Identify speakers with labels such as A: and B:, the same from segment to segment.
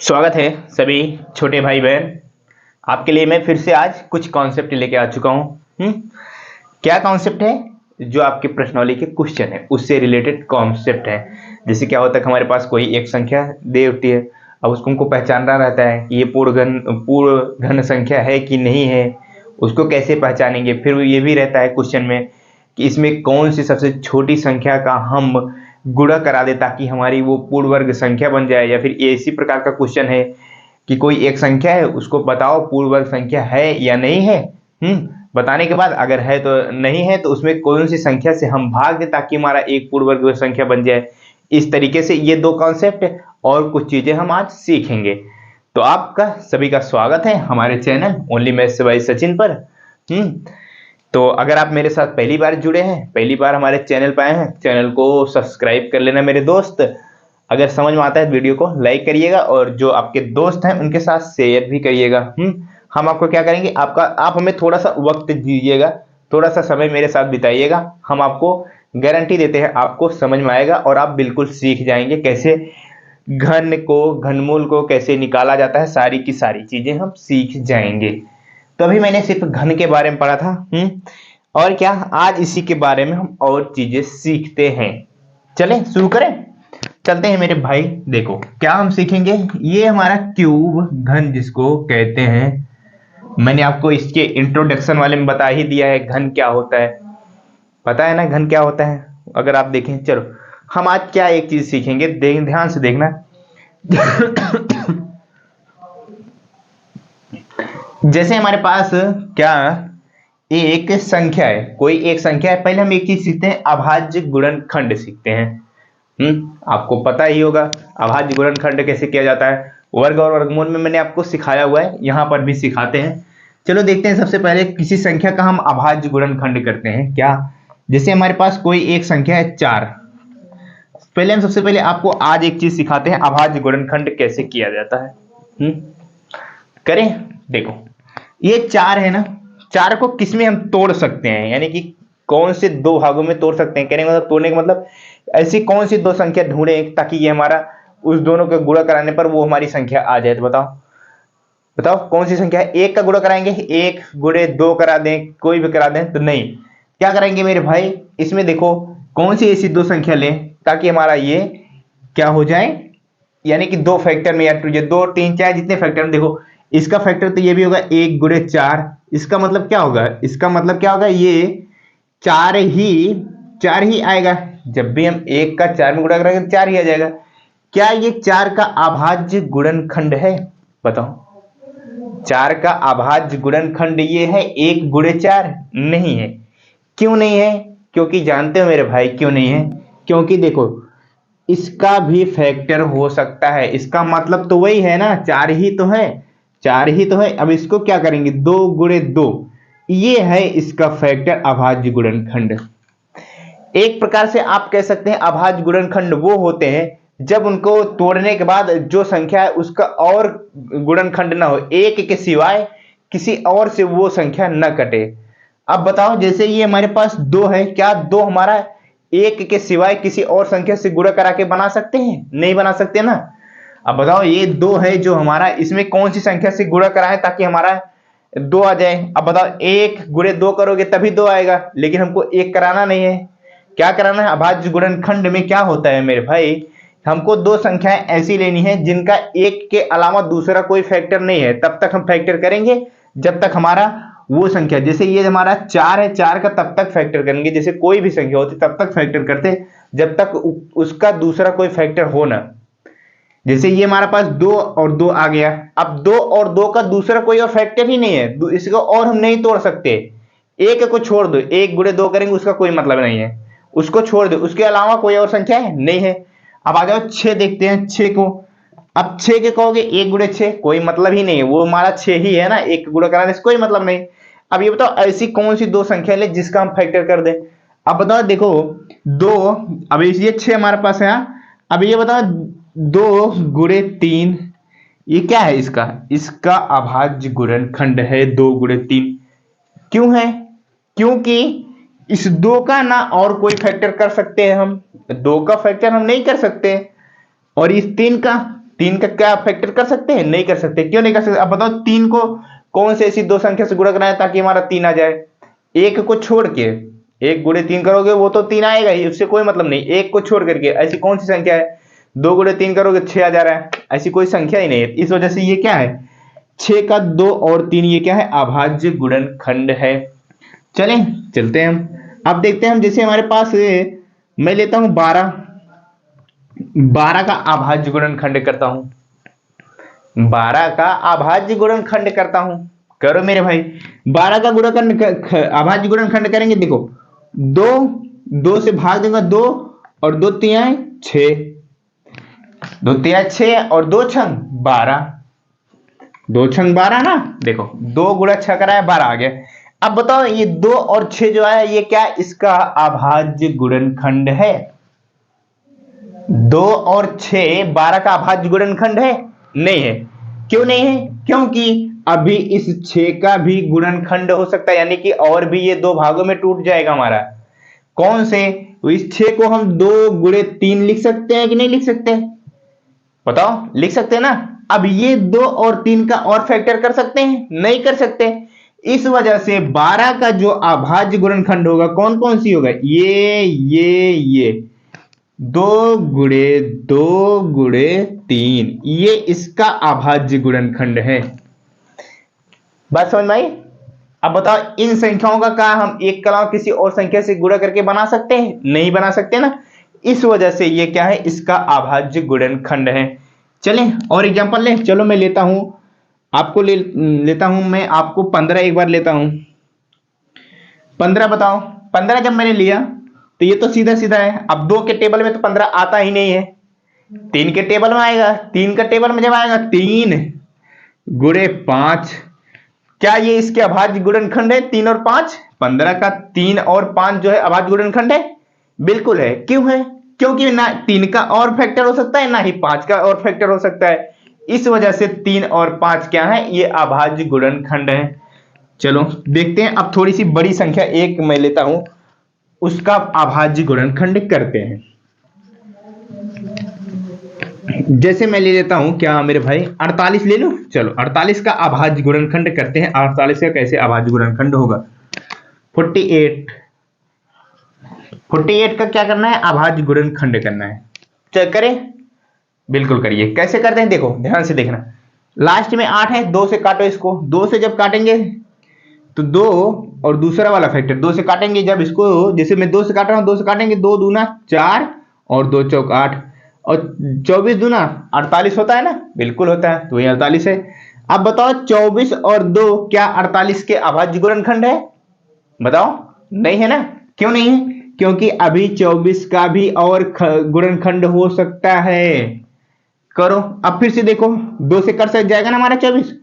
A: स्वागत है सभी छोटे भाई बहन। आपके लिए मैं फिर से आज कुछ कॉन्सेप्ट लेके आ चुका हूँ। क्या कॉन्सेप्ट है? जो आपके प्रश्नावली के क्वेश्चन है उससे रिलेटेड कॉन्सेप्ट है। जैसे क्या होता है कि हमारे पास कोई एक संख्या दे होती है, अब उसको हमको पहचानना रहता है कि ये पूर्ण घन संख्या है कि नहीं है। उसको कैसे पहचानेंगे? फिर ये भी रहता है क्वेश्चन में कि इसमें कौन सी सबसे छोटी संख्या का हम गुणा करा दे ताकि हमारी वो पूर्ण वर्ग संख्या बन जाए। या फिर इसी प्रकार का क्वेश्चन है कि कोई एक संख्या है, उसको बताओ पूर्ण वर्ग संख्या है या नहीं है। बताने के बाद अगर है तो नहीं है तो उसमें कौन सी संख्या से हम भाग दें ताकि हमारा एक पूर्ण वर्ग संख्या बन जाए। इस तरीके से ये दो कॉन्सेप्ट और कुछ चीजें हम आज सीखेंगे। तो आपका सभी का स्वागत है हमारे channel only maths by Sachin पर। तो अगर आप मेरे साथ पहली बार जुड़े हैं, पहली बार हमारे चैनल पर आए हैं, चैनल को सब्सक्राइब कर लेना मेरे दोस्त। अगर समझ में आता है वीडियो को लाइक करिएगा और जो आपके दोस्त हैं उनके साथ शेयर भी करिएगा। हम आपको क्या करेंगे, आप हमें थोड़ा सा वक्त दीजिएगा, थोड़ा सा समय मेरे साथ बिताइएगा। हम आपको गारंटी देते हैं आपको समझ में आएगा और आप बिल्कुल सीख जाएंगे कैसे घनमूल को कैसे निकाला जाता है। सारी की सारी चीजें हम सीख जाएंगे। तो अभी मैंने सिर्फ घन के बारे में पढ़ा था। और क्या, आज इसी के बारे में हम और चीजें सीखते हैं। चलें शुरू करें, चलते हैं मेरे भाई। देखो क्या हम सीखेंगे, ये हमारा क्यूब घन जिसको कहते हैं। मैंने आपको इसके इंट्रोडक्शन वाले में बता ही दिया है घन क्या होता है। पता है ना घन क्या होता है? अगर आप देखें, चलो हम आज क्या एक चीज सीखेंगे, ध्यान से देखना। जैसे हमारे पास क्या एक संख्या है, कोई एक संख्या है। पहले हम एक चीज सीखते हैं, अभाज्य गुणनखंड सीखते हैं। आपको पता ही होगा अभाज्य गुणनखंड कैसे किया जाता है। वर्ग और वर्गमूल में मैंने आपको सिखाया हुआ है, यहां पर भी सिखाते हैं। चलो देखते हैं। सबसे पहले किसी संख्या का हम अभाज्य गुणनखंड करते हैं क्या। जैसे हमारे पास कोई एक संख्या है 4। पहले हम सबसे पहले आपको आज एक चीज सिखाते हैं, अभाज्य गुणनखंड कैसे किया जाता है। करें, देखो ये 4 है ना, 4 को किसमें हम तोड़ सकते हैं, यानी कि कौन से दो भागों में तोड़ सकते हैं। कहने का मतलब, तोड़ने का मतलब ऐसी कौन सी दो संख्या ढूंढे ताकि ये हमारा उस दोनों का गुणा कराने पर वो हमारी संख्या आ जाए। तो बताओ बताओ कौन सी संख्या है। एक का गुणा कराएंगे, 1 गुणे 2 करा दें, कोई भी करा दें तो नहीं। क्या करेंगे मेरे भाई, इसमें देखो कौन सी ऐसी दो संख्या लें ताकि हमारा ये क्या हो जाए, यानी कि दो फैक्टर में या 2 3 4 जितने फैक्टर में। देखो इसका फैक्टर तो ये भी होगा 1 गुणे 4। इसका मतलब क्या होगा, इसका मतलब क्या होगा, ये 4 ही आएगा। जब भी हम 1 का 4 में गुणा करेंगे तो 4 ही आ जाएगा। क्या ये 4 का अभाज्य गुणनखंड है? बताओ, 4 का अभाज्य गुणनखंड ये है 1 गुणे 4? नहीं है। क्यों नहीं है? क्योंकि जानते हो मेरे भाई क्यों नहीं है, क्योंकि देखो इसका भी फैक्टर हो सकता है। इसका मतलब तो वही है ना, 4 ही तो है, 4 ही तो है। अब इसको क्या करेंगे, 2 गुणे 2, ये है इसका फैक्टर अभाज्य गुणनखंड। एक प्रकार से आप कह सकते हैं अभाज्य गुणनखंड वो होते हैं जब उनको तोड़ने के बाद जो संख्या है उसका और गुणनखंड ना हो, एक के सिवाय किसी और से वो संख्या न कटे। अब बताओ, जैसे ये हमारे पास 2 है, क्या 2 हमारा एक के सिवाय किसी और संख्या से गुणा करा के बना सकते हैं? नहीं बना सकते ना। अब बताओ ये 2 है जो हमारा, इसमें कौन सी संख्या से गुणा कराएं ताकि हमारा 2 आ जाए। अब बताओ 1 गुणे 2 करोगे तभी 2 आएगा, लेकिन हमको 1 कराना नहीं है। क्या कराना है, अभाज्य गुणनखंड में क्या होता है मेरे भाई, हमको दो संख्याएं ऐसी लेनी है जिनका एक के अलावा दूसरा कोई फैक्टर नहीं है। तब तक हम फैक्टर करेंगे जब तक हमारा वो संख्या, जैसे ये हमारा 4 है, 4 का तब तक फैक्टर करेंगे, जैसे कोई भी संख्या होती तब तक फैक्टर करते जब तक उसका दूसरा कोई फैक्टर हो ना। जैसे ये हमारा पास 2 और 2 आ गया, अब 2 और 2 का दूसरा कोई और फैक्टर ही नहीं है, इसको और हम नहीं तोड़ सकते। एक को छोड़ दो, 1 गुणे 2 करेंगे उसका कोई मतलब नहीं है, उसको छोड़ दो, उसके अलावा कोई और संख्या है नहीं है। अब आ जाओ 6 देखते हैं, 6 को। अब 6 के कहोगे 1 गुणे 6, कोई मतलब ही नहीं है, वो हमारा 6 ही है ना, 1 गुणा कराने से कोई मतलब नहीं। अब ये बताओ ऐसी कौन सी दो संख्या ले जिसका हम फैक्टर कर दें। अब बताओ, देखो 2, अब ये 6 हमारे पास है। अब ये बताओ 2 गुणे 3, ये क्या है, इसका अभाज्य गुणनखंड है 2 गुणे 3। क्यों है? क्योंकि इस 2 का ना और कोई फैक्टर कर सकते हैं हम, 2 का फैक्टर हम नहीं कर सकते। और इस 3 3 का क्या फैक्टर कर सकते हैं? नहीं कर सकते। क्यों नहीं कर सकते? अब बताओ 3 को कौन से ऐसी दो संख्या से गुणा कराएं ताकि हमारा 3 आ जाए? एक को छोड़ के, 1 गुणे 3 करोगे वो तो 3 आएगा ही, उससे कोई मतलब नहीं। एक को छोड़ करके ऐसी कौन सी संख्या है 2 गुणे 3 करोगे 6 आ जा रहा है? ऐसी कोई संख्या ही नहीं है। इस वजह से ये क्या है? 6 का 2 और 3 ये क्या है? अभाज्य गुणनखंड है। चलें चलते हैं हम। अब देखते हैं हम, जैसे हमारे पास मैं लेता हूं 12 का अभाज्य गुणनखंड करता हूं। 12 का अभाज्य गुणनखंड करता हूं। करो मेरे भाई। 12 का गुणनखंड अभाज्य गुणनखंड करेंगे। देखो 2 से भाग दूंगा 2 और 2 तिहाई 6, 2 तिहाई 6 और 2 छंग 12, 2 छंग 12 ना। देखो 2 गुणा 6 कराया 12 आ गया। अब बताओ ये 2 और 6 जो आया ये क्या? इसका अभाज्य गुणनखंड है। 2 और 6 12 का अभाज्य गुणनखंड है? नहीं है। क्यों नहीं है? क्योंकि अभी इस 6 का भी गुणनखंड हो सकता है, यानी कि और भी ये 2 भागों में टूट जाएगा हमारा। कौन से? तो इस 6 को हम 2 गुणे 3 लिख सकते हैं कि नहीं लिख सकते? बताओ, लिख सकते हैं ना। अब ये 2 और 3 का और फैक्टर कर सकते हैं? नहीं कर सकते। इस वजह से 12 का जो अभाज्य गुणनखंड होगा कौन कौन सी होगा? ये 2 गुणे 3 ये इसका अभाज्य गुणनखंड है। बात समझ में आई? अब बताओ इन संख्याओं का क्या हम एक के अलावा किसी और संख्या से गुणा करके बना सकते हैं? नहीं बना सकते ना। इस वजह से ये क्या है? इसका अभाज्य गुणनखंड है। चलें और एग्जांपल लें। चलो मैं लेता हूं आपको लेता हूं मैं आपको 15 एक बार लेता हूं। 15 बताओ। 15 जब मैंने लिया तो ये तो सीधा सीधा है। अब 2 के टेबल में तो 15 आता ही नहीं है, 3 के टेबल में आएगा। 3 का टेबल में जब आएगा 3 गुणे 5, क्या ये इसके अभाज्य गुणनखंड है? 3 और 5, 15 का 3 और 5 जो है अभाज्य गुणनखंड है? बिल्कुल है। क्यों है? क्योंकि ना 3 का और फैक्टर हो सकता है ना ही 5 का और फैक्टर हो सकता है। इस वजह से 3 और 5 क्या है? ये अभाज्य गुणनखंड है। चलो देखते हैं। अब थोड़ी सी बड़ी संख्या एक मैं लेता हूं, उसका अभाज्य गुणनखंड करते हैं। जैसे मैं ले लेता हूं क्या मेरे भाई 48 ले लो। चलो 48 का अभाज्य गुणनखंड करते हैं। 48 का कैसे अभाज्य गुणनखंड होगा? 48 का क्या करना है? अभाज्य गुणनखंड करना है। चल करें, बिल्कुल करिए। कैसे करते हैं देखो, ध्यान से देखना। लास्ट में 8 है, 2 से काटो इसको। 2 से जब काटेंगे तो 2 और दूसरा वाला फैक्टर 2 से काटेंगे जब इसको, जैसे मैं 2 से काट रहा हूं, 2 से काटेंगे 2 दूना 4 और 2 चौक 8 और 24 दूना 48 होता है ना। बिल्कुल होता है, तो ये 48 है। अब बताओ 24 और 2 क्या 48 के अभाज्य गुणनखंड है? बताओ, नहीं है ना। क्यों नहीं है? क्योंकि अभी 24 का भी और गुणनखंड हो सकता है। करो अब फिर से देखो, 2 से कट जाएगा ना हमारा 24।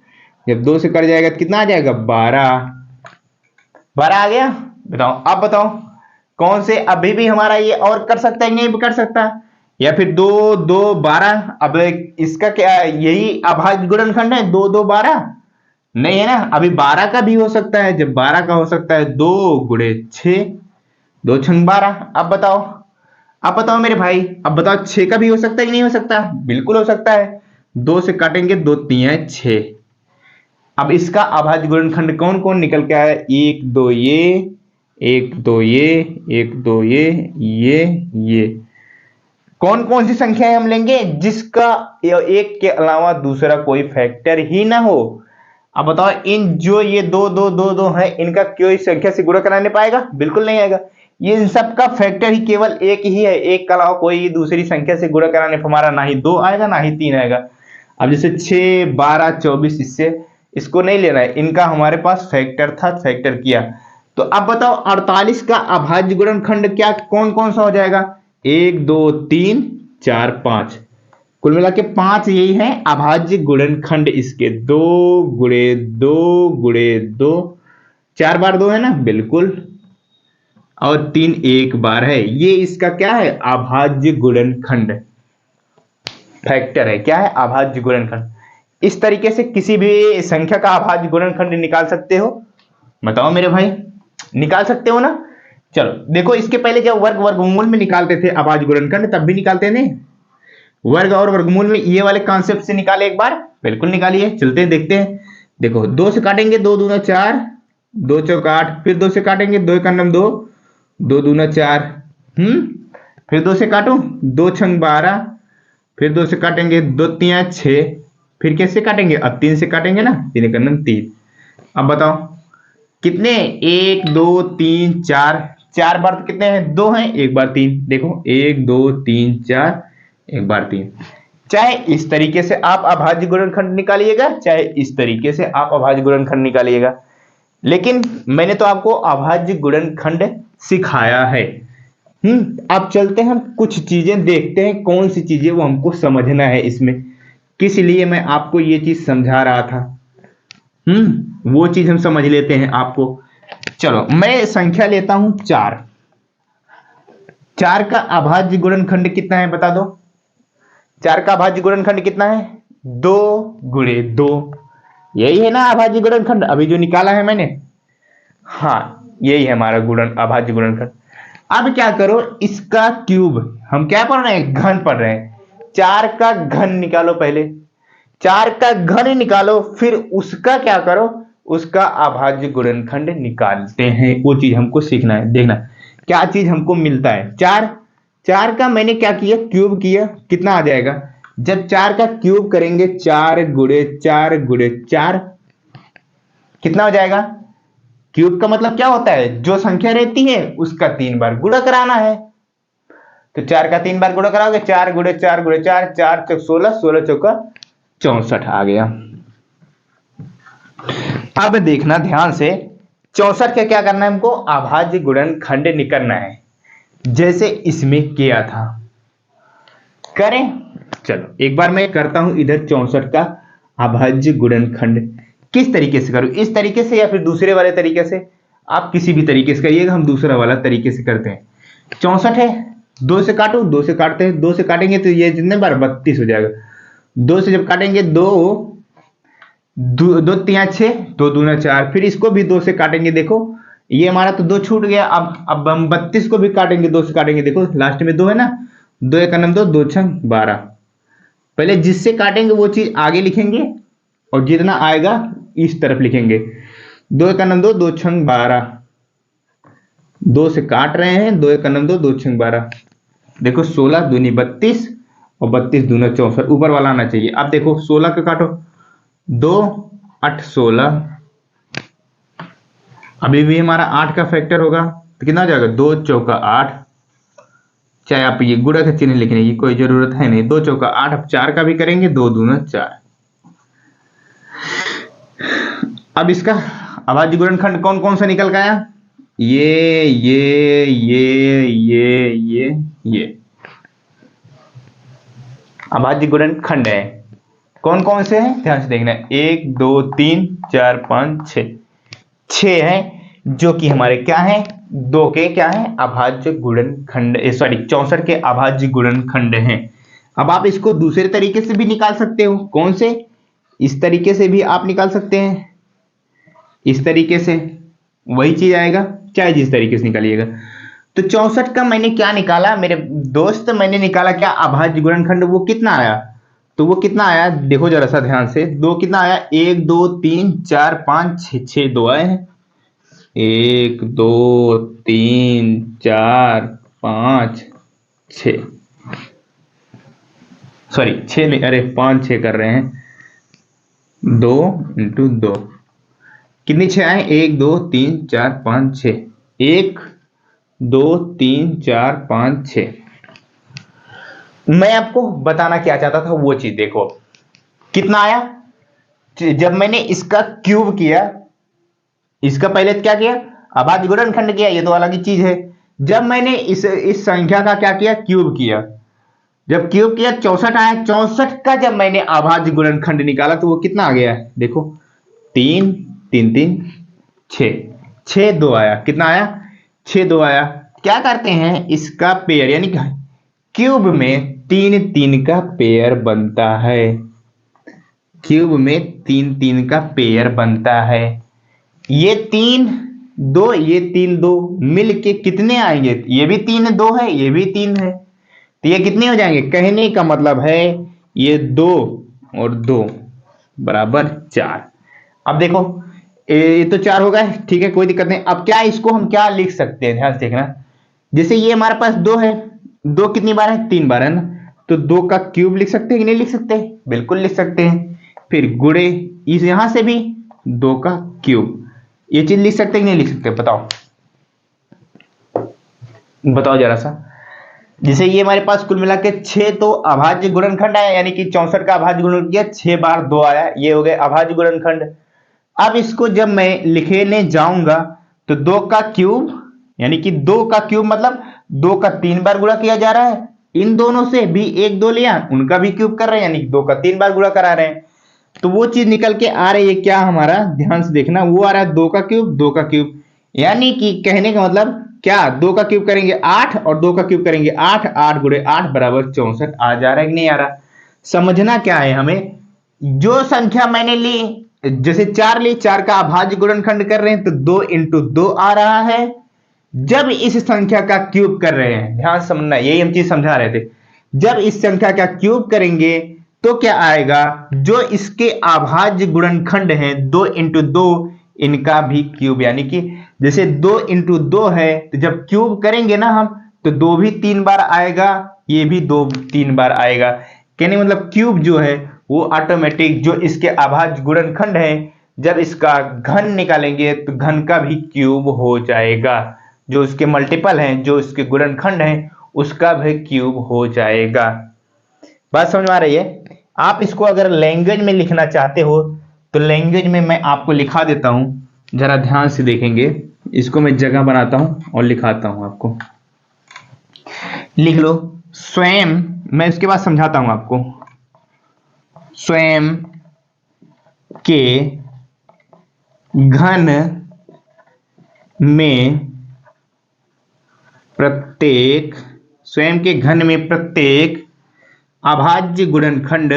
A: जब 2 से कट जाएगा तो कितना आ जाएगा? 12 आ गया। बताओ, अब बताओ कौन से अभी भी हमारा ये और कर सकता है? नहीं कर सकता। या फिर 2 2 12। अब इसका क्या यही अभाज्य गुणनखंड है? 2 2 12 नहीं है ना। अभी 12 का भी हो सकता है। जब 12 का हो सकता है 2 गुणे 6, 2 छंग 12। अब बताओ मेरे भाई, अब बताओ 6 का भी हो सकता है कि नहीं हो सकता? बिल्कुल हो सकता है। 2 से काटेंगे 2 3 6। अब इसका अभाज्य गुणनखंड कौन कौन निकल के आया? 1 2 ये, 1 2 ये, 1 2 ये कौन कौन सी संख्याएं हम लेंगे जिसका एक के अलावा दूसरा कोई फैक्टर ही ना हो? अब बताओ इन जो ये 2 2 2 2 है, इनका कोई संख्या से गुणा कराने पाएगा? बिल्कुल नहीं आएगा। ये इन सब का फैक्टर ही केवल एक ही है, एक के अलावा कोई दूसरी संख्या से गुणा कराने पर हमारा ना ही 2 आएगा ना ही 3 आएगा। अब जैसे 6 12 24 इससे इसको नहीं लेना है, इनका हमारे पास फैक्टर था, फैक्टर किया। तो अब बताओ 48 का अभाज्य गुणनखंड क्या कौन कौन सा हो जाएगा? 1 2 3 4 5, कुल मिला के 5 यही है अभाज्य गुणनखंड इसके। 2 गुणे 2 गुणे 2, 4 बार 2 है ना। बिल्कुल। और 3 एक बार है। ये इसका क्या है? अभाज्य गुणनखंड, फैक्टर है। क्या है? अभाज्य गुणनखंड। इस तरीके से किसी भी संख्या का अभाज्य गुणनखंड निकाल सकते हो। बताओ मेरे भाई, निकाल सकते हो ना। चलो देखो, इसके पहले जब वर्गमूल में निकालते थे अभाज्य गुणनखंड तब भी निकालते थे। वर्ग और वर्गमूल में ये वाले कॉन्सेप्ट से निकाले एक बार, बिल्कुल निकालिए, चलते हैं देखते हैं। देखो 2 से काटेंगे 2 दूना 4, 2 चौका 8, फिर 2 से काटेंगे 2 का नम 2, 2 दूना 4, फिर 2 से काटो 2 छंग 12, फिर 2 से काटेंगे 2 तिया 6, फिर कैसे काटेंगे, अब 3 से काटेंगे ना, 3 का नम 3। अब बताओ कितने, 1 2 3 4, 4 बार तो कितने हैं, 2 हैं, एक बार 3, देखो 1 2 3 4, एक बार 3। चाहे इस तरीके से आप अभाज्य गुणनखंड निकालिएगा, चाहे इस तरीके से आप अभाज्य गुणनखंड निकालिएगा, लेकिन मैंने तो आपको अभाज्य गुणनखंड सिखाया है। अब चलते हैं हम कुछ चीजें देखते हैं, कौन सी चीजें वो हमको समझना है इसमें, किस लिए मैं आपको ये चीज समझा रहा था। वो चीज हम समझ लेते हैं आपको। चलो मैं संख्या लेता हूं 4। 4 का अभाज्य गुणनखंड कितना है बता दो। 4 का अभाज्य गुणनखंड कितना है, 2 गुणे 2, यही है ना अभाज्य गुणनखंड अभी जो निकाला है मैंने। हाँ यही है हमारा अभाज्य गुणनखंड। अब क्या करो, इसका क्यूब, हम क्या पढ़ रहे हैं, घन पढ़ रहे हैं। 4 का घन निकालो पहले, 4 का घन निकालो, फिर उसका क्या करो, उसका अभाज्य गुणनखंड निकालते हैं। वो चीज हमको सीखना है, देखना क्या चीज हमको मिलता है। 4 का मैंने क्या किया, क्यूब किया, कितना आ जाएगा, जब 4 का क्यूब करेंगे 4 गुणे 4 गुणे 4, कितना हो जाएगा। क्यूब का मतलब क्या होता है, जो संख्या रहती है उसका 3 बार गुणा कराना है। तो 4 का 3 बार गुणा कराओगे, 4 गुणे 4 गुणे 4, 4 चौक 16, 16 चौका 64 आ गया। अब देखना ध्यान से, 64 का क्या करना है हमको, अभाज्य गुणनखंड निकालना है, जैसे इसमें किया था। करें, चलो एक बार मैं करता हूं इधर 64 का अभाज्य गुणनखंड। किस तरीके से करूं, इस तरीके से या फिर दूसरे वाले तरीके से, आप किसी भी तरीके से करिएगा, हम दूसरा वाला तरीके से करते हैं। 64 है, 2 से काटो, 2 से काटते हैं, 2 से काटेंगे तो ये जितने बार 32 हो जाएगा। 2 से जब काटेंगे 2 2 तिया 6, 2 दूना 4, फिर इसको भी 2 से काटेंगे, देखो ये हमारा तो 2 छूट गया। अब हम 32 को भी काटेंगे, 2 से काटेंगे, देखो लास्ट में 2 है ना, 2 एक नम 2, 2 छंग 12। पहले जिससे काटेंगे वो चीज आगे लिखेंगे और जितना आएगा इस तरफ लिखेंगे। 2 एक नम 2, 2 छंग 12, 2 से काट रहे हैं, 2 एक नम 2, 2 छंग 12, देखो 16 दूनी 32 और 32 दूना 64, ऊपर वाला आना चाहिए। अब देखो 16 का काटो, 2 8 16, अभी भी हमारा 8 का फैक्टर होगा तो कितना हो जाएगा, 2 चौका 8, चाहे आप ये गुणा का चिन्ह लिखने की कोई जरूरत है नहीं, 2 चौका 8। अब 4 का भी करेंगे, 2 दूना 4। अब इसका अभाज्य गुणनखंड कौन कौन सा निकल गया, ये अभाज्य गुणनखंड है। कौन कौन से हैं ध्यान से देखना, 1 2 3 4 5 6, 6 हैं जो कि हमारे क्या हैं, 2 के क्या हैं, अभाज्य गुणनखंड, सॉरी 64 के अभाज्य गुणनखंड हैं। अब आप इसको दूसरे तरीके से भी निकाल सकते हो, कौन से, इस तरीके से भी आप निकाल सकते हैं, इस तरीके से वही चीज आएगा, चाहे जिस तरीके से निकालिएगा। तो 64 का मैंने क्या निकाला मेरे दोस्त, मैंने निकाला क्या, अभाज्य गुणनखंड। वो कितना आया, तो वो कितना आया, देखो जरा सा ध्यान से, 2 कितना आया, 1 2 3 4 5 6, 6 2 आए हैं, 1 2 3 4 5 6, सॉरी 6 नहीं, अरे 5 6 कर रहे हैं, 2 इंटू 2, कितनी 6 आए, 1 2 3 4 5 6, 1 2 3 4 5 6। मैं आपको बताना क्या चाहता था वो चीज देखो, कितना आया, जब मैंने इसका क्यूब किया, इसका पहले क्या किया, अभाज्य गुणनखंड किया, ये तो अलग ही चीज है। जब मैंने इस संख्या का क्या किया, क्यूब किया, जब क्यूब किया 64 आया, 64 का जब मैंने अभाज्य गुणनखंड निकाला तो वो कितना आ गया, देखो 3 3 3 6, 6 2 आया, कितना आया, 6 2 आया। क्या करते हैं, इसका पेयर यानी क्यूब में 3 3 का पेयर बनता है, क्यूब में 3 3 का पेयर बनता है। ये 3 2, ये 3 2 मिल के कितने आएंगे, ये भी 3 2 है, ये भी 3 है, तो ये कितने हो जाएंगे, कहने का मतलब है ये 2 और 2 बराबर 4। अब देखो ये तो 4 होगा, ठीक है, कोई दिक्कत नहीं। अब क्या इसको हम क्या लिख सकते हैं, ध्यान से देखना। जैसे ये हमारे पास 2 है, 2 कितनी बार है, 3 बार है ना, तो 2 का क्यूब लिख सकते हैं कि नहीं लिख सकते, बिल्कुल लिख सकते हैं। फिर गुणे इस यहां से भी 2 का क्यूब, ये चीज लिख सकते हैं कि नहीं लिख सकते, बताओ बताओ जरा सा। जैसे ये हमारे पास कुल मिला के 6 तो अभाज्य गुणनखंड आया, यानी कि 64 का अभाज्य गुणन किया, 6 बार 2 आया, ये हो गए अभाज्य गुणनखंड। अब इसको जब मैं लिखने जाऊंगा तो 2 का क्यूब, यानी कि 2 का क्यूब मतलब 2 का 3 बार गुणा किया जा रहा है, इन दोनों से भी 1 2 लिया, उनका भी क्यूब कर रहे हैं, यानी कि 2 का 3 बार गुणा करा रहे हैं। तो वो चीज निकल के आ रही है क्या हमारा, ध्यान से देखना, वो आ रहा है 2 का क्यूब 2 का क्यूब, यानी कि कहने का मतलब क्या, 2 का क्यूब करेंगे 8 और 2 का क्यूब करेंगे 8, 8 गुणे 8 बराबर 64 आ जा रहा है कि नहीं आ रहा। समझना क्या है हमें, जो संख्या मैंने ली, जैसे 4 ली, 4 का अभाज्य गुणनखंड कर रहे हैं तो 2 इंटू 2 आ रहा है। जब इस संख्या का क्यूब कर रहे हैं, ध्यान समझना, यही हम चीज समझा रहे थे, जब इस संख्या का क्यूब करेंगे तो क्या आएगा, जो इसके अभाज्य गुणनखंड हैं 2 इंटू 2, इनका भी क्यूब, यानी कि जैसे 2 इंटू 2 है तो जब क्यूब करेंगे ना हम तो 2 भी 3 बार आएगा, ये भी 2 3 बार आएगा। कहने मतलब क्यूब जो है वो ऑटोमेटिक, जो इसके अभाज्य गुणनखंड है जब इसका घन निकालेंगे तो घन का भी क्यूब हो जाएगा, जो उसके मल्टीपल हैं, जो इसके गुणनखंड हैं उसका भी क्यूब हो जाएगा। बात समझ में आ रही है। आप इसको अगर लैंग्वेज में लिखना चाहते हो तो लैंग्वेज में मैं आपको लिखा देता हूं, जरा ध्यान से देखेंगे, इसको मैं जगह बनाता हूं और लिखाता हूं आपको, लिख लो स्वयं, मैं इसके बाद समझाता हूं आपको। स्वयं के घन में प्रत्येक, स्वयं के घन में प्रत्येक अभाज्य गुणनखंड,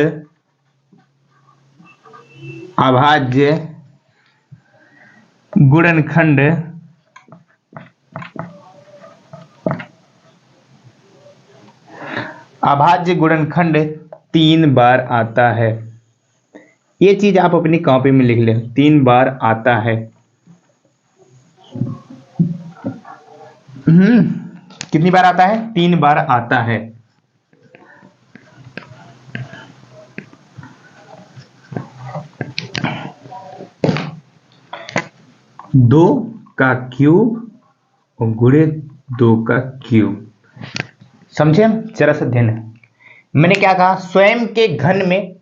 A: अभाज्य गुणनखंड अभाज्य गुणनखंड 3 बार आता है। ये चीज आप अपनी कॉपी में लिख ले, 3 बार आता है। कितनी बार आता है, 3 बार आता है। दो का क्यूब और गुणे 2 का क्यूब, समझे हम, जरा सा ध्यान। मैंने क्या कहा, स्वयं के घन में,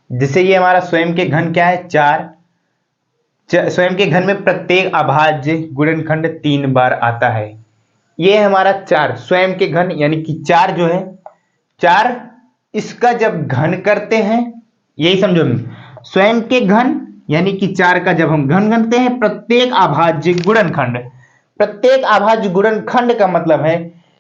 A: जैसे ये हमारा स्वयं के घन क्या है 4, स्वयं के घन में प्रत्येक अभाज्य गुणनखंड 3 बार आता है। ये है हमारा 4 स्वयं के घन, यानी कि 4 जो है 4, इसका जब घन करते हैं, यही समझो, स्वयं के घन यानी कि 4 का जब हम घन गणते हैं, प्रत्येक अभाज्य गुणनखंड, प्रत्येक अभाज्य गुणनखंड का मतलब है,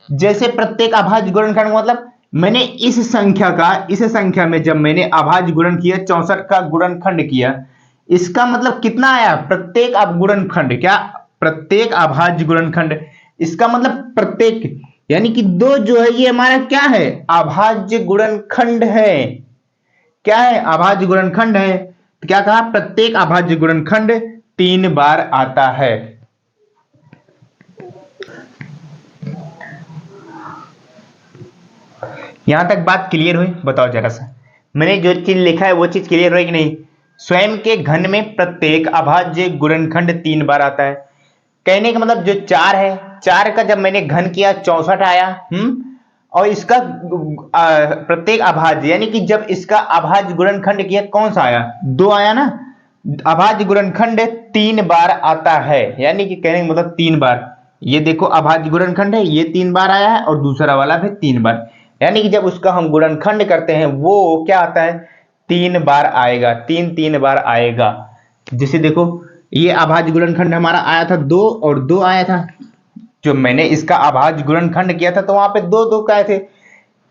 A: जैसे प्रत्येक अभाज्य गुणनखंड मतलब मैंने इस संख्या का, इस संख्या में जब मैंने अभाज्य गुणन किया 64 का गुणनखंड किया, इसका मतलब कितना आया, प्रत्येक गुणनखंड, क्या प्रत्येक अभाज्य गुणनखंड, इसका मतलब प्रत्येक, यानी कि 2 जो है ये हमारा क्या है, अभाज्य गुणनखंड है, क्या है, अभाज्य गुणनखंड है। तो क्या कहा, प्रत्येक अभाज्य गुणनखंड 3 बार आता है। यहां तक बात क्लियर हुई, बताओ जरा सा, मैंने जो चीज लिखा है वो चीज क्लियर हुई कि नहीं। स्वयं के घन में प्रत्येक अभाज्य गुणनखंड 3 बार आता है, कहने का मतलब जो 4 है, 4 का जब मैंने घन किया 64 आया, और इसका प्रत्येक अभाज्य, यानी कि जब इसका अभाज्य गुणनखंड किया कौन सा आया, 2 आया ना, अभाज्य गुणनखंड 3 बार आता है, यानी कि कहने का मतलब 3 बार, ये देखो अभाज्य गुणनखंड है, ये 3 बार आया है और दूसरा वाला भी 3 बार, यानी कि जब उसका हम गुणनखंड करते हैं वो क्या आता है, 3 बार आएगा, 3 बार आएगा। जैसे देखो ये अभाज्य गुणनखंड हमारा आया था 2 और 2 आया था, जो मैंने इसका अभाज्य गुणनखंड किया था तो वहां पे 2 2 का आए थे।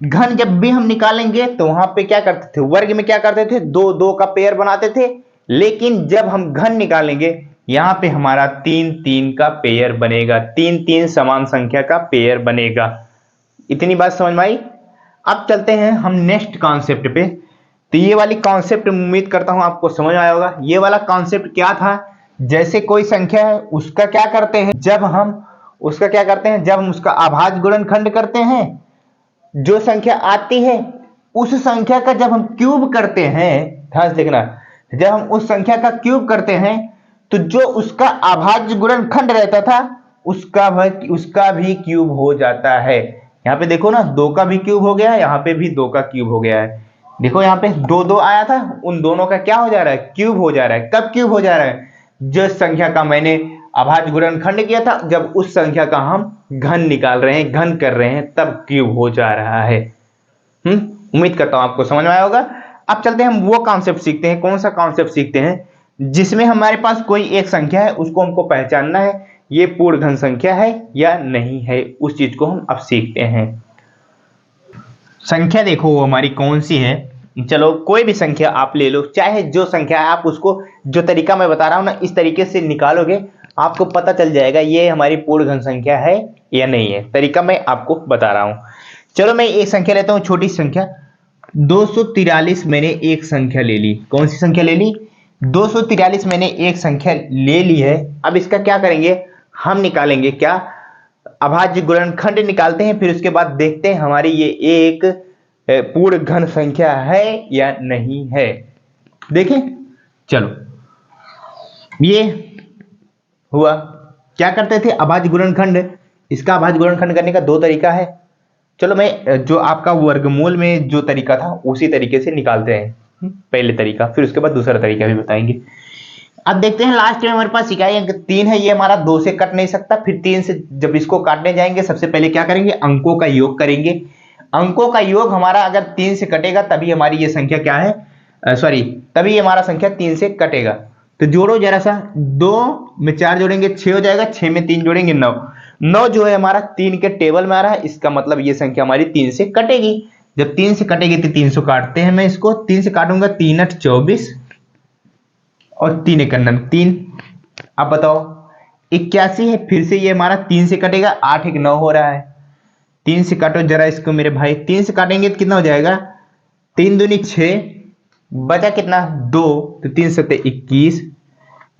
A: घन जब भी हम निकालेंगे तो वहां पे क्या करते थे, वर्ग में क्या करते थे, 2 2 का पेयर बनाते थे, लेकिन जब हम घन निकालेंगे यहां पे हमारा 3 3 का पेयर बनेगा, 3 3 समान संख्या का पेयर बनेगा। इतनी बात समझ में आई। अब चलते हैं हम नेक्स्ट कॉन्सेप्ट पे। तो ये वाली कॉन्सेप्ट उम्मीद करता हूं आपको समझ आया होगा। ये वाला कॉन्सेप्ट क्या था, जैसे कोई संख्या है उसका क्या करते हैं, जब हम उसका अभाज्य गुणनखंड करते हैं, जो संख्या आती है उस संख्या का जब हम क्यूब करते हैं, ध्यान से देखना, जब हम उस संख्या का क्यूब करते हैं तो जो उसका अभाज्य गुणनखंड रहता था उसका भी क्यूब हो जाता है। यहाँ पे देखो ना, 2 का भी क्यूब हो गया है, यहाँ पे भी 2 का क्यूब हो गया है। देखो यहाँ पे 2 2 आया था, उन दोनों का क्या हो जा रहा है, क्यूब हो जा रहा है। कब क्यूब हो जा रहा है, जिस संख्या का मैंने अभाज्य गुणनखंड किया था, जब उस संख्या का हम घन निकाल रहे हैं, घन कर रहे हैं, तब क्यूब हो जा रहा है। उम्मीद करता हूं आपको समझ में आया होगा। अब चलते हैं हम वो कॉन्सेप्ट सीखते हैं। कौन सा कॉन्सेप्ट सीखते हैं, जिसमें हमारे पास कोई एक संख्या है, उसको हमको पहचानना है ये पूर्ण घन संख्या है या नहीं है, उस चीज को हम अब सीखते हैं। संख्या देखो वो हमारी कौन सी है, चलो कोई भी संख्या आप ले लो, चाहे जो संख्या है, आप उसको जो तरीका मैं बता रहा हूं ना, इस तरीके से निकालोगे, आपको पता चल जाएगा ये हमारी पूर्ण घन संख्या है या नहीं है। तरीका मैं आपको बता रहा हूं। चलो मैं एक संख्या लेता हूं, छोटी संख्या 243 मैंने एक संख्या ले ली। कौन सी संख्या ले ली, 243 मैंने एक संख्या ले ली है। अब इसका क्या करेंगे, हम निकालेंगे क्या, अभाज्य गुणनखंड निकालते हैं, फिर उसके बाद देखते हैं हमारी ये एक पूर्ण घन संख्या है या नहीं है। देखें, चलो ये हुआ। क्या करते थे, अभाज्य गुणनखंड, इसका अभाज्य गुणनखंड करने का 2 तरीका है। चलो मैं जो आपका वर्गमूल में जो तरीका था उसी तरीके से निकालते हैं। पहले तरीका, फिर उसके बाद दूसरा तरीका भी बताएंगे। अब देखते हैं लास्ट में हमारे पास इकाई अंक 3 है, ये हमारा 2 से कट नहीं सकता। फिर 3 से जब इसको काटने जाएंगे, सबसे पहले क्या करेंगे, अंकों का योग करेंगे। अंकों का योग हमारा अगर 3 से कटेगा तभी हमारी ये संख्या क्या है, तभी हमारा संख्या 3 से कटेगा। तो जोड़ो जरा सा, 2 में 4 जोड़ेंगे 6 हो जाएगा, 6 में 3 जोड़ेंगे 9। 9 जो है हमारा 3 के टेबल में आ रहा है, इसका मतलब ये संख्या हमारी 3 से कटेगी। जब 3 से कटेगी तो 300 काटते हैं, मैं इसको 3 से काटूंगा, 3 8 24 और 3 1 9 3। अब बताओ 81 है, फिर से ये हमारा 3 से कटेगा, 8 1 9 हो रहा है। 3 से काटो जरा इसको मेरे भाई, 3 से काटेंगे तो कितना हो जाएगा, 3 दूनी 6, बचा कितना 2, तो 3 7 21।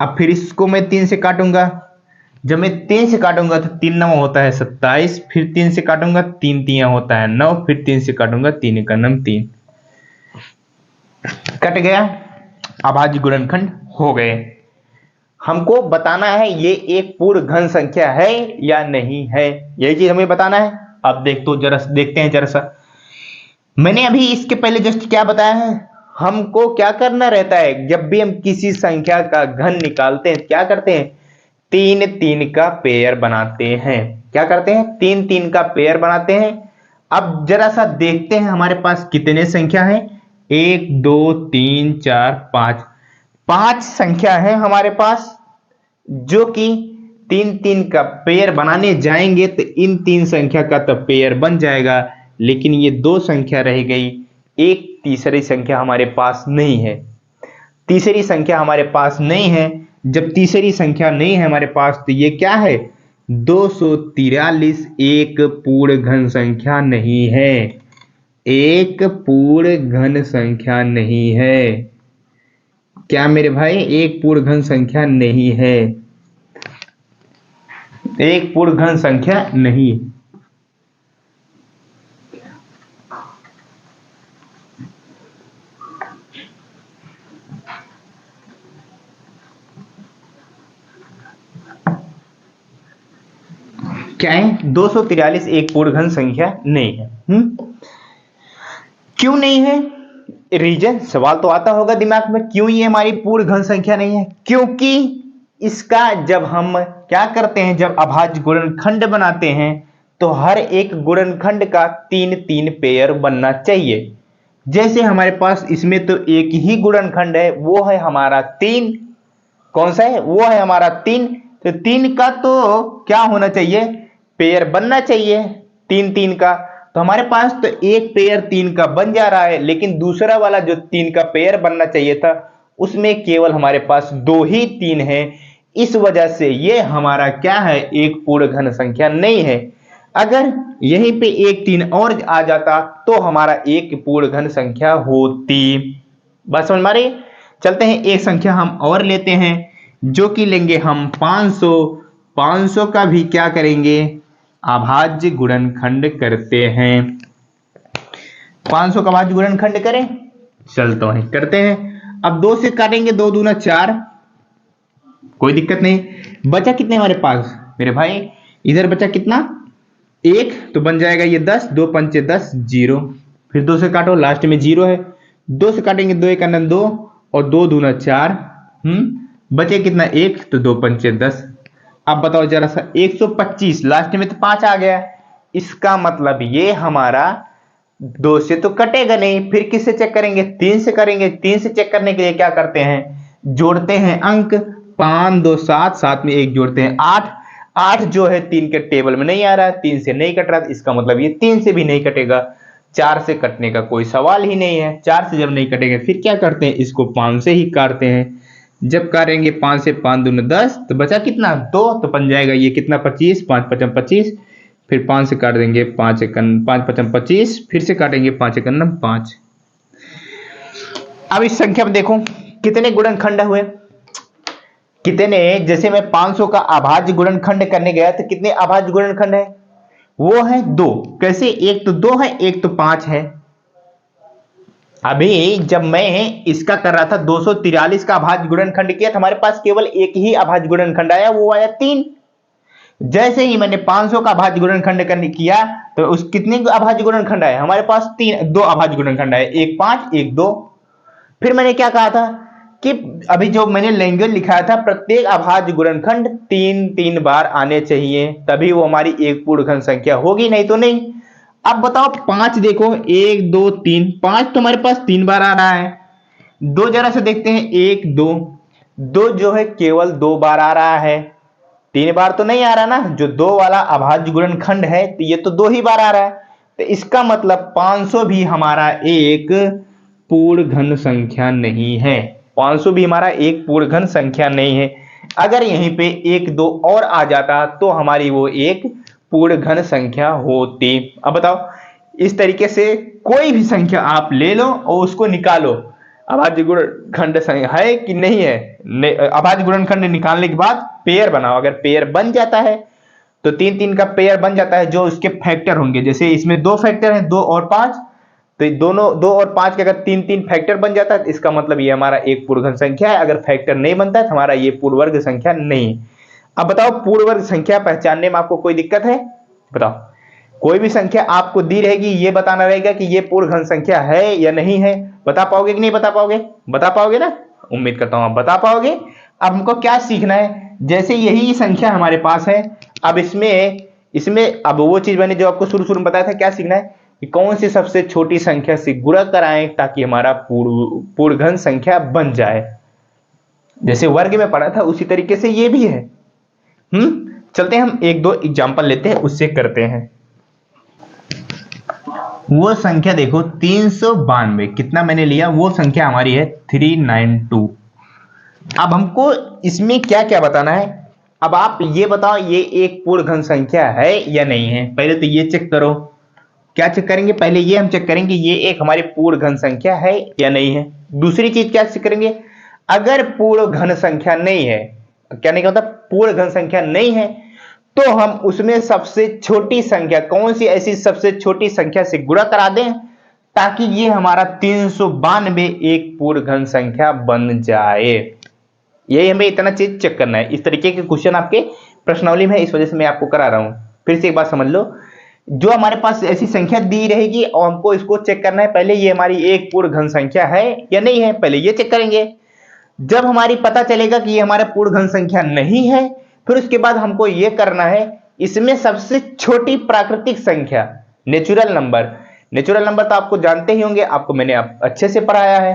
A: अब फिर इसको मैं 3 से काटूंगा, जब मैं 3 से काटूंगा तो 3 9 होता है 27, फिर 3 से काटूंगा 3 3 होता है 9, फिर 3 से काटूंगा 3 1 9 3। कट गया, अभाज्य गुणनखंड हो गए। हमको बताना है ये एक पूर्ण घन संख्या है या नहीं है, यही चीज हमें बताना है। अब देखते हैं जरा सा, मैंने अभी इसके पहले जस्ट क्या बताया है, हमको क्या करना रहता है, जब भी हम किसी संख्या का घन निकालते हैं क्या करते हैं, 3 3 का पेयर बनाते हैं। क्या करते हैं, 3 3 का पेयर बनाते हैं। अब जरा सा देखते हैं हमारे पास कितने संख्या है, 1 2 3 4 5, 5 संख्या है हमारे पास, जो कि 3 3 का पेयर बनाने जाएंगे तो इन 3 संख्या का तो पेयर बन जाएगा, लेकिन ये 2 संख्या रह गई, एक तीसरी संख्या हमारे पास नहीं है। तीसरी संख्या हमारे पास नहीं है, जब तीसरी संख्या नहीं है हमारे पास तो ये क्या है, 243 एक पूर्ण घन संख्या नहीं है, एक पूर्ण घन संख्या नहीं है। क्या मेरे भाई, एक पूर्ण घन संख्या नहीं है, एक पूर्ण घन संख्या नहीं। क्या है, 243 एक पूर्ण घन संख्या नहीं है। क्यों नहीं है, रीजन, सवाल तो आता होगा दिमाग में, क्यों ये हमारी पूर्ण घन संख्या नहीं है। क्योंकि इसका जब हम क्या करते हैं, जब अभाज्य गुणनखंड बनाते हैं तो हर एक गुणनखंड का 3 3 पेयर बनना चाहिए। जैसे हमारे पास इसमें तो एक ही गुणनखंड है, वो है हमारा 3। कौन सा है, वो है हमारा 3। तो 3 का तो क्या होना चाहिए, पेयर बनना चाहिए 3 3 का। तो हमारे पास तो एक पेयर 3 का बन जा रहा है, लेकिन दूसरा वाला जो 3 का पेयर बनना चाहिए था उसमें केवल हमारे पास 2 ही 3 है। इस वजह से ये हमारा क्या है, एक पूर्ण घन संख्या नहीं है। अगर यहीं पे एक 3 और आ जाता तो हमारा एक पूर्ण घन संख्या होती। बस समझ में आ रही है? चलते हैं एक संख्या हम और लेते हैं, जो कि लेंगे हम 500। 500 का भी क्या करेंगे, अभाज्य गुणनखंड करते हैं। 500 का अभाज्य गुणनखंड करें, चलते हैं करते हैं। अब 2 से काटेंगे, 2 दूना 4, कोई दिक्कत नहीं। बचा कितने हमारे पास मेरे भाई, इधर बचा कितना 1, तो बन जाएगा ये 10, 2 पंचे 10, 0। फिर 2 से काटो, लास्ट में 0 है। 2 से काटेंगे, 2 1 2 और 2 दूना 4, बचे कितना 1, तो 2 पंचे 10। अब बताओ जरा सा, 125, लास्ट में तो 5 आ गया। इसका मतलब ये हमारा 2 से तो कटेगा नहीं, फिर किससे चेक करेंगे, 3 से करेंगे। 3 से चेक करने के लिए क्या करते हैं, जोड़ते हैं अंक, 5 2 7, 7 में 1 जोड़ते हैं 8। 8 जो है 3 के टेबल में नहीं आ रहा है, 3 से नहीं कट रहा, इसका मतलब ये 3 से भी नहीं कटेगा। 4 से कटने का कोई सवाल ही नहीं है। 4 से जब नहीं कटेगा फिर क्या करते हैं, इसको 5 से ही काटते हैं। जब काटेंगे 5 से 5 दूना 10, तो बचा कितना 2, तो बन जाएगा ये कितना 25, 5 5 25। फिर 5 से काट देंगे, 5 5 5 25, फिर से काटेंगे 5 1 5। अब इस संख्या में देखो कितने गुणनखंड हुए, कितने, जैसे मैं 500 का अभाज्य गुणनखंड करने गया तो कितने अभाज्य गुणनखंड है, वो है 2। कैसे, एक तो 2 है, एक तो 5 है। अभी जब मैं इसका कर रहा था 243 का अभाज्य गुणनखंड किया तो हमारे पास केवल एक ही अभाज्य गुणनखंड आया, वो आया 3। जैसे ही मैंने 500 का अभाज्य गुणनखंड करने किया तो उस कितने अभाज्य गुणनखंड आए, हमारे पास 2 अभाज्य गुणनखंड आए, एक 5 एक 2। फिर मैंने क्या कहा था कि अभी जो मैंने लैंग्वेज लिखाया था, प्रत्येक अभाज्य गुणनखंड 3 बार आने चाहिए, तभी वो हमारी एक पूर्ण घन संख्या होगी, नहीं तो नहीं। अब बताओ 5 देखो, 1 2 3, 5 तो हमारे पास 3 बार आ रहा है। 2 जरा से देखते हैं, 1 2, 2 जो है केवल 2 बार आ रहा है, 3 बार तो नहीं आ रहा ना। जो 2 वाला अभाज्य गुणनखंड है तो ये तो 2 ही बार आ रहा है, तो इसका मतलब 500 भी हमारा एक पूर्ण घन संख्या नहीं है। 500 भी हमारा एक पूर्ण घन संख्या नहीं है। अगर यहीं पे 1 2 और आ जाता तो हमारी वो एक पूर्ण घन संख्या होती। अब बताओ, इस तरीके से कोई भी संख्या आप ले लो और उसको निकालो, अभाज्य गुणनखंड है कि नहीं है। अभाज्य गुणनखंड निकालने के बाद पेयर बनाओ, अगर पेयर बन जाता है तो 3 3 का पेयर बन जाता है, जो उसके फैक्टर होंगे। जैसे इसमें 2 फैक्टर हैं, 2 और 5, तो दोनों 2 और 5 के अगर 3 3 फैक्टर बन जाता है तो इसका मतलब ये हमारा एक पूर्ण घन संख्या है। अगर फैक्टर नहीं बनता है तो हमारा ये पूर्ण वर्ग संख्या नहीं। अब बताओ, पूर्ण वर्ग संख्या पहचानने में आपको कोई दिक्कत है, बताओ। कोई भी संख्या आपको दी रहेगी, ये बताना रहेगा कि ये पूर्ण घन संख्या है या नहीं है। बता पाओगे कि नहीं बता पाओगे, बता पाओगे ना, उम्मीद करता हूं आप बता पाओगे। अब हमको क्या सीखना है, जैसे यही संख्या हमारे पास है, अब इसमें अब वो चीज मैंने जो आपको शुरू में बताया था, क्या सीखना है कि कौन सी सबसे छोटी संख्या से गुणा कराएं ताकि हमारा पूर्ण घन संख्या बन जाए। जैसे वर्ग में पढ़ा था उसी तरीके से ये भी है। चलते हैं हम 1 2 एग्जांपल लेते हैं, उससे करते हैं। वो संख्या देखो 392, कितना मैंने लिया, वो संख्या हमारी है 392। अब हमको इसमें क्या क्या बताना है, अब आप ये बताओ ये एक पूर्ण घन संख्या है या नहीं है। पहले तो ये चेक करो, क्या चेक करेंगे, पहले ये हम चेक करेंगे ये एक हमारी पूर्ण घन संख्या है या नहीं है। दूसरी चीज क्या चेक करेंगे, अगर पूर्ण घन संख्या नहीं है, क्या नहीं कहता, पूर्ण घन संख्या नहीं है, तो हम उसमें सबसे छोटी संख्या कौन सी ऐसी सबसे छोटी संख्या से गुणा करा दें ताकि ये हमारा 392 एक पूर्ण घन संख्या बन जाए। यही हमें इतना चीज चेक करना है। इस तरीके के क्वेश्चन आपके प्रश्नावली में है, इस वजह से मैं आपको करा रहा हूं। फिर से एक बात समझ लो, जो हमारे पास ऐसी संख्या दी रहेगी और हमको इसको चेक करना है, पहले ये हमारी एक पूर्ण घन संख्या है या नहीं है, पहले ये चेक करेंगे। जब हमारी पता चलेगा कि ये हमारा पूर्ण घन संख्या नहीं है, फिर उसके बाद हमको ये करना है इसमें सबसे छोटी प्राकृतिक संख्या, नेचुरल नंबर तो आपको जानते ही होंगे, आपको मैंने अच्छे से पढ़ाया है।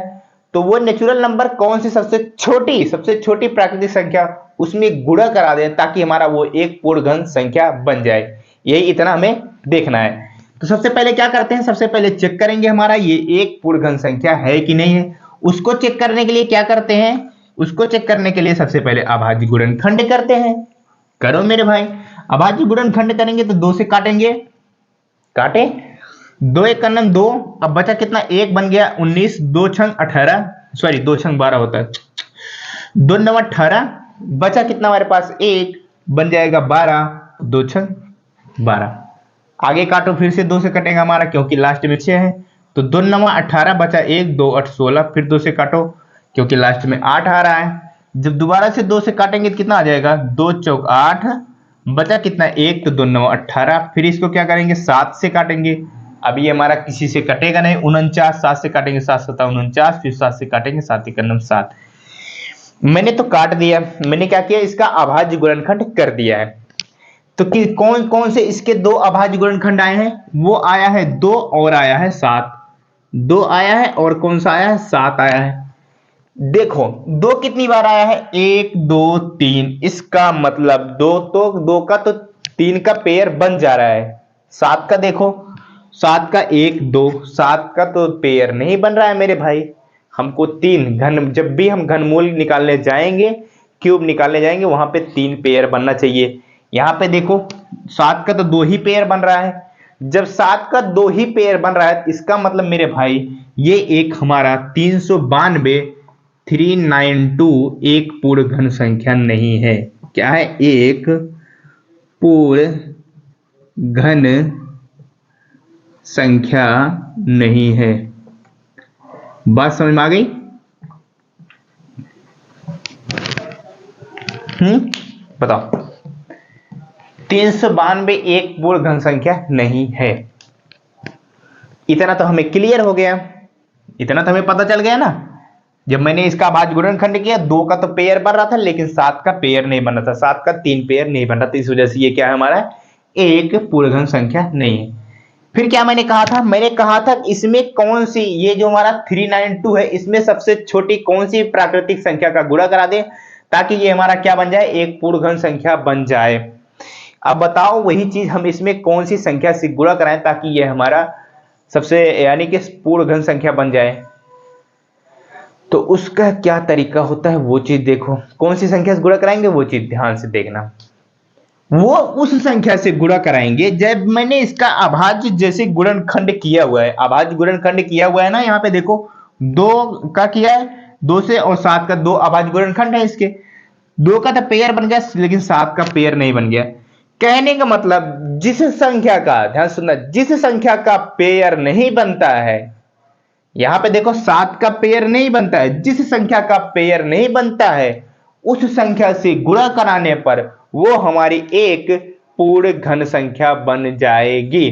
A: तो वो नेचुरल नंबर कौन सी सबसे छोटी प्राकृतिक संख्या, उसमें गुणा करा दें ताकि हमारा वो एक पूर्ण घन संख्या बन जाए। यही इतना हमें देखना है। तो सबसे पहले क्या करते हैं, सबसे पहले चेक करेंगे हमारा ये एक पूर्ण घन संख्या है कि नहीं है। उसको चेक करने के लिए क्या करते हैं, उसको चेक करने के लिए सबसे पहले अभाज्य गुणनखंड करते हैं। करो मेरे भाई। अभाज्य गुणनखंड करेंगे तो 2 से काटेंगे, काटे 2 एक कन्नम 2, अब बचा कितना, 1 बन गया 19, 2 छंग 18, सॉरी 2 छंग 12 होता है, 2 9 18, बचा कितना हमारे पास 1, बन जाएगा 12, 2 छंग 12। आगे काटो, फिर से 2 से कटेगा हमारा क्योंकि लास्ट में 6 है, तो 2 9 18, बचा 1, 2 8 16, फिर 2 से काटो क्योंकि लास्ट में 8 आ रहा है। जब दोबारा से 2 से काटेंगे तो कितना आ जाएगा, 2 चौक 8, बचा कितना 1, तो 2 9 18, फिर इसको क्या करेंगे 7 से काटेंगे। अब ये हमारा किसी से कटेगा नहीं, 49, 7 से काटेंगे 7 7 49, फिर 7 से काटेंगे 7 1 7। मैंने तो काट दिया, मैंने क्या किया, इसका अभाज्य गुणनखंड कर दिया है। तो कि कौन कौन से इसके 2 अभाज्य गुणनखंड आए हैं, वो आया है 2 और आया है 7, 2 आया है और कौन सा आया है, 7 आया है। देखो 2 कितनी बार आया है, 1 2 3, इसका मतलब 2 तो 2 का तो 3 का पेयर बन जा रहा है। 7 का देखो, 7 का 1 2, 7 का तो पेयर नहीं बन रहा है मेरे भाई। हमको 3 घन, जब भी हम घनमूल निकालने जाएंगे, क्यूब निकालने जाएंगे, वहां पे 3 पेयर बनना चाहिए। यहां पे देखो 7 का तो 2 ही पेयर बन रहा है। जब 7 का 2 ही पेयर बन रहा है, इसका मतलब मेरे भाई ये एक हमारा 392 392 एक पूर्ण घन संख्या नहीं है। क्या है, एक पूर्ण घन संख्या नहीं है। बात समझ में आ गई? बताओ, 392 एक पूर्ण घन संख्या नहीं है। इतना तो हमें क्लियर हो गया, इतना तो हमें पता चल गया ना। जब मैंने इसका अभाज्य गुणनखंड किया, 2 का तो पेयर बन रहा था लेकिन 7 का पेयर नहीं बन रहा था, 7 का 3 पेयर नहीं बन रहा था, इस वजह से ये क्या है हमारा, एक पूर्ण घन संख्या नहीं है। फिर क्या मैंने कहा था, मैंने कहा था इसमें कौन सी, ये जो हमारा 392 है, इसमें सबसे छोटी कौन सी प्राकृतिक संख्या का गुणा करा दे ताकि ये हमारा क्या बन जाए, एक पूर्ण घन संख्या बन जाए। अब बताओ वही चीज हम इसमें कौन सी संख्या से गुणा कराएं ताकि ये हमारा सबसे यानी कि पूर्ण घन संख्या बन जाए। तो उसका क्या तरीका होता है वो चीज देखो, कौन सी संख्या से गुणा कराएंगे वो चीज ध्यान से देखना। वो उस संख्या से गुणा कराएंगे जब मैंने इसका अभाज्य जैसे गुणनखंड किया हुआ है, अभाज्य गुणनखंड किया हुआ है ना, यहाँ पे देखो 2 का किया है, 2 से, और 7 का 2 अभाज्य गुणनखंड है इसके, 2 का तो पेयर बन गया लेकिन 7 का पेयर नहीं बन गया। कहने का मतलब जिस संख्या का, ध्यान सुनना, जिस संख्या का पेयर नहीं बनता है, यहां पे देखो 7 का पेयर नहीं बनता है, जिस संख्या का पेयर नहीं बनता है उस संख्या से गुणा कराने पर वो हमारी एक पूर्ण घन संख्या बन जाएगी।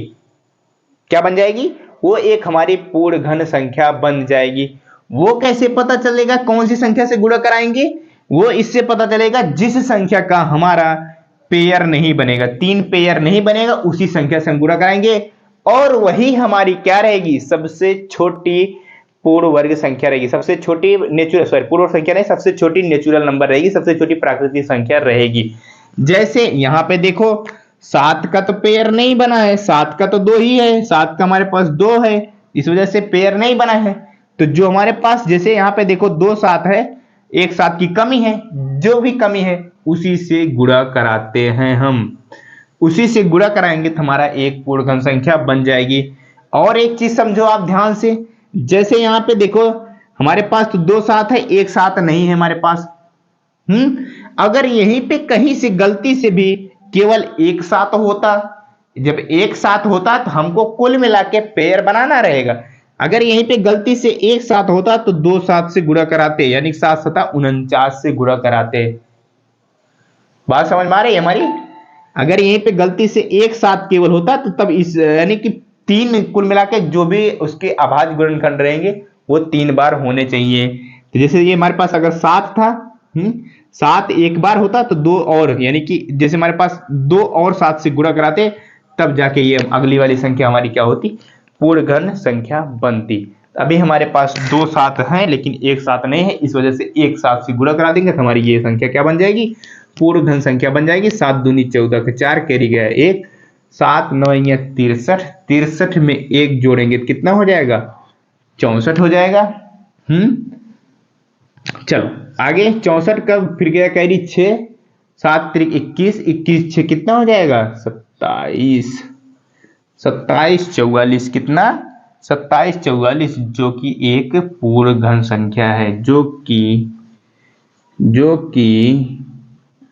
A: क्या बन जाएगी, वो एक हमारी पूर्ण घन संख्या बन जाएगी। वो कैसे पता चलेगा, कौन सी संख्या से गुणा कराएंगे, वो इससे पता चलेगा जिस संख्या का हमारा पेयर नहीं बनेगा, 3 पेयर नहीं बनेगा, उसी संख्या से हम गुणा कराएंगे और वही हमारी क्या रहेगी, सबसे छोटी पूर्ण वर्ग संख्या रहेगी, सबसे छोटी नेचुरल, सॉरी पूर्ण संख्या नहीं, सबसे छोटी नेचुरल नंबर रहेगी, सबसे छोटी प्राकृतिक संख्या रहेगी। जैसे यहां पे देखो 7 का तो पेयर नहीं बना है, 7 का तो 2 ही है, 7 का हमारे पास 2 है, इस वजह से पेयर नहीं बना है। तो जो हमारे पास, जैसे यहाँ पे देखो 2 7 है, एक 7 की कमी है, जो भी कमी है उसी से गुणा कराते हैं हम, उसी से गुणा कराएंगे तो हमारा एक पूर्ण घन संख्या बन जाएगी। और एक चीज समझो आप ध्यान से, जैसे यहाँ पे देखो हमारे पास तो 2 7 है, एक 7 नहीं है हमारे पास। अगर यहीं पे कहीं से गलती से भी केवल एक 7 होता, जब एक 7 होता तो हमको कुल मिला के पेयर बनाना रहेगा। अगर यहीं पे गलती से एक 7 होता तो 2 7 से गुणा कराते, यानी 7 7 49 से गुणा कराते। बात समझ में आ रही है हमारी? अगर यहीं पे गलती से एक 7 केवल होता तो तब इस यानी कि 3 कुल मिला के जो भी उसके अभाज्य गुणनखंड रहेंगे वो 3 बार होने चाहिए। तो जैसे ये हमारे पास अगर 7 था, 7 एक बार होता तो 2 और, यानी कि जैसे हमारे पास 2 और 7 से गुणा कराते तब जाके ये अगली वाली संख्या हमारी क्या होती, पूर्ण घन संख्या बनती। अभी हमारे पास 2 7 हैं लेकिन एक 7 नहीं है, इस वजह से एक 7 से गुणा करा देंगे तो हमारी ये संख्या क्या बन जाएगी, पूर्ण घन संख्या बन जाएगी। 7 दूनी 14 के 4 कैरी गया 1, 7 9 63, 63 में 1 जोड़ेंगे तो कितना हो जाएगा, 64 हो जाएगा। चलो आगे 64 का फिर गया कैरी 6, 7 त्रिक 21, 21 6 कितना हो जाएगा 27, 27 44 कितना 27 44, जो कि एक पूर्ण घन संख्या है, जो कि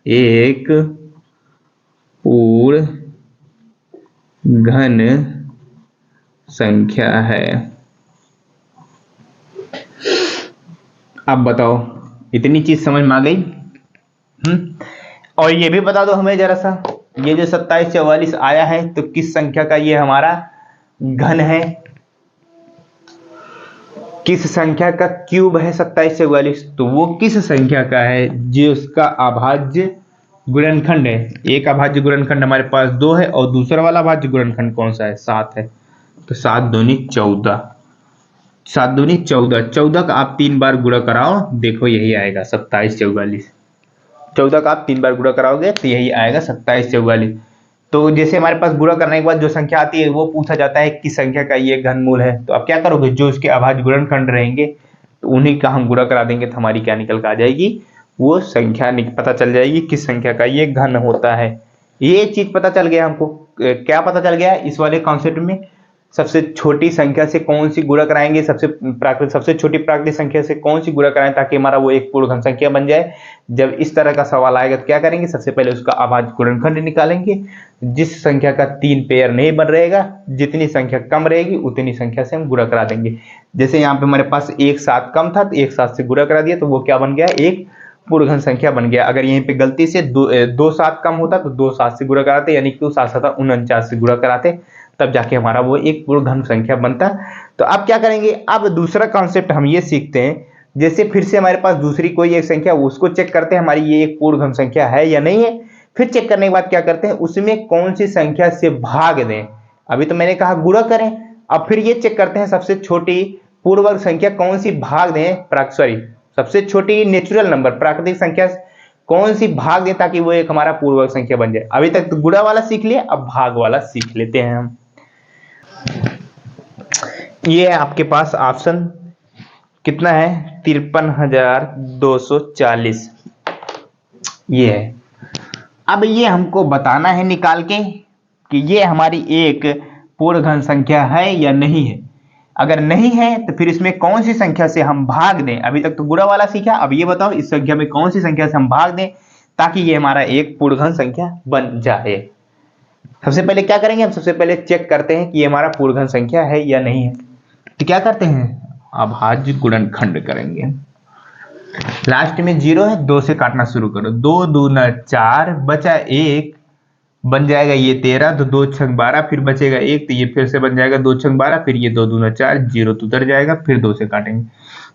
A: एक पूर्ण घन संख्या है। अब बताओ इतनी चीज समझ में आ गई? और ये भी बता दो हमें जरा सा, ये जो 27 44 आया है तो किस संख्या का ये हमारा घन है, किस संख्या का क्यूब है 27 44? तो वो किस संख्या का है जो उसका अभाज्य गुणनखंड है। एक अभाज्य गुणनखंड हमारे पास 2 है और दूसरा वाला अभाज्य गुणनखंड कौन सा है 7 है। तो 7 दूनी 14, 7 दूनी 14, 14 का आप 3 बार गुणा कराओ, देखो यही आएगा 27 44। 14 का आप 3 बार गुणा कराओगे तो यही आएगा 27 44। तो जैसे हमारे पास गुणा करने के बाद जो संख्या आती है वो पूछा जाता है किस संख्या का ये घनमूल है, तो आप क्या करोगे, जो उसके अभाज्य गुणनखंड रहेंगे तो उन्हीं का हम गुणा करा देंगे, तो हमारी क्या निकल कर आ जाएगी, वो संख्या पता चल जाएगी किस संख्या का ये घन होता है। ये चीज पता चल गया हमको। क्या पता चल गया इस वाले कॉन्सेप्ट में, सबसे छोटी संख्या से कौन सी गुणा कराएंगे, सबसे छोटी प्राकृतिक संख्या से कौन सी गुणा कराएं ताकि हमारा वो एक पूर्ण घन संख्या बन जाए। जब इस तरह का सवाल आएगा तो क्या करेंगे, सबसे पहले उसका अभाज्य गुणनखंड निकालेंगे, जिस संख्या का 3 पेयर नहीं बन रहेगा, जितनी संख्या कम रहेगी उतनी संख्या से हम गुणा करा देंगे। जैसे यहाँ पे हमारे पास 1 7 कम था तो 1 7 से गुणा करा दिया तो वो क्या बन गया, एक पूर्ण घन संख्या बन गया। अगर यहीं पे गलती से 2 7 कम होता तो 2 7 से गुणा कराते, यानी कि 7 7 49 से गुणा कराते, तब जाके हमारा वो एक पूर्ण घन संख्या बनता। तो अब क्या करेंगे, अब दूसरा कॉन्सेप्ट हम ये सीखते हैं, जैसे फिर से हमारे पास दूसरी कोई एक संख्या, उसको चेक करते हैं हमारी ये एक पूर्ण घन संख्या है या नहीं है। फिर चेक करने के बाद क्या करते हैं, उसमें कौन सी संख्या से भाग दें। अभी तो मैंने कहा गुणा करें, अब फिर ये चेक करते हैं सबसे छोटी पूर्ण वर्ग संख्या कौन सी भाग दें, सबसे छोटी नेचुरल नंबर प्राकृतिक संख्या कौन सी भाग दें ताकि वो एक हमारा पूर्ण वर्ग संख्या बन जाए। अभी तक तो गुणा वाला सीख लिए, अब भाग वाला सीख लेते हैं हम। ये है आपके पास ऑप्शन कितना है 53,240, ये है। अब ये हमको बताना है निकाल के कि ये हमारी एक पूर्ण घन संख्या है या नहीं है। अगर नहीं है तो फिर इसमें कौन सी संख्या से हम भाग दें। अभी तक तो गुणा वाला सीखा, अब ये बताओ इस संख्या में कौन सी संख्या से हम भाग दें ताकि ये हमारा एक पूर्ण घन संख्या बन जाए। सबसे पहले क्या करेंगे, हम सबसे पहले चेक करते हैं कि ये हमारा पूर्ण घन संख्या है या नहीं है। तो क्या करते हैं, अभाज्य गुणनखंड करेंगे। लास्ट में 0 है, 2 से काटना शुरू करो, 2 दूना 4 बचा 1 बन जाएगा ये 13, तो 2 छंग 12, फिर बचेगा 1 तो ये फिर से बन जाएगा 2 छंग 12, फिर ये 2 दूना 4, 0 तो उतर जाएगा, फिर 2 से काटेंगे,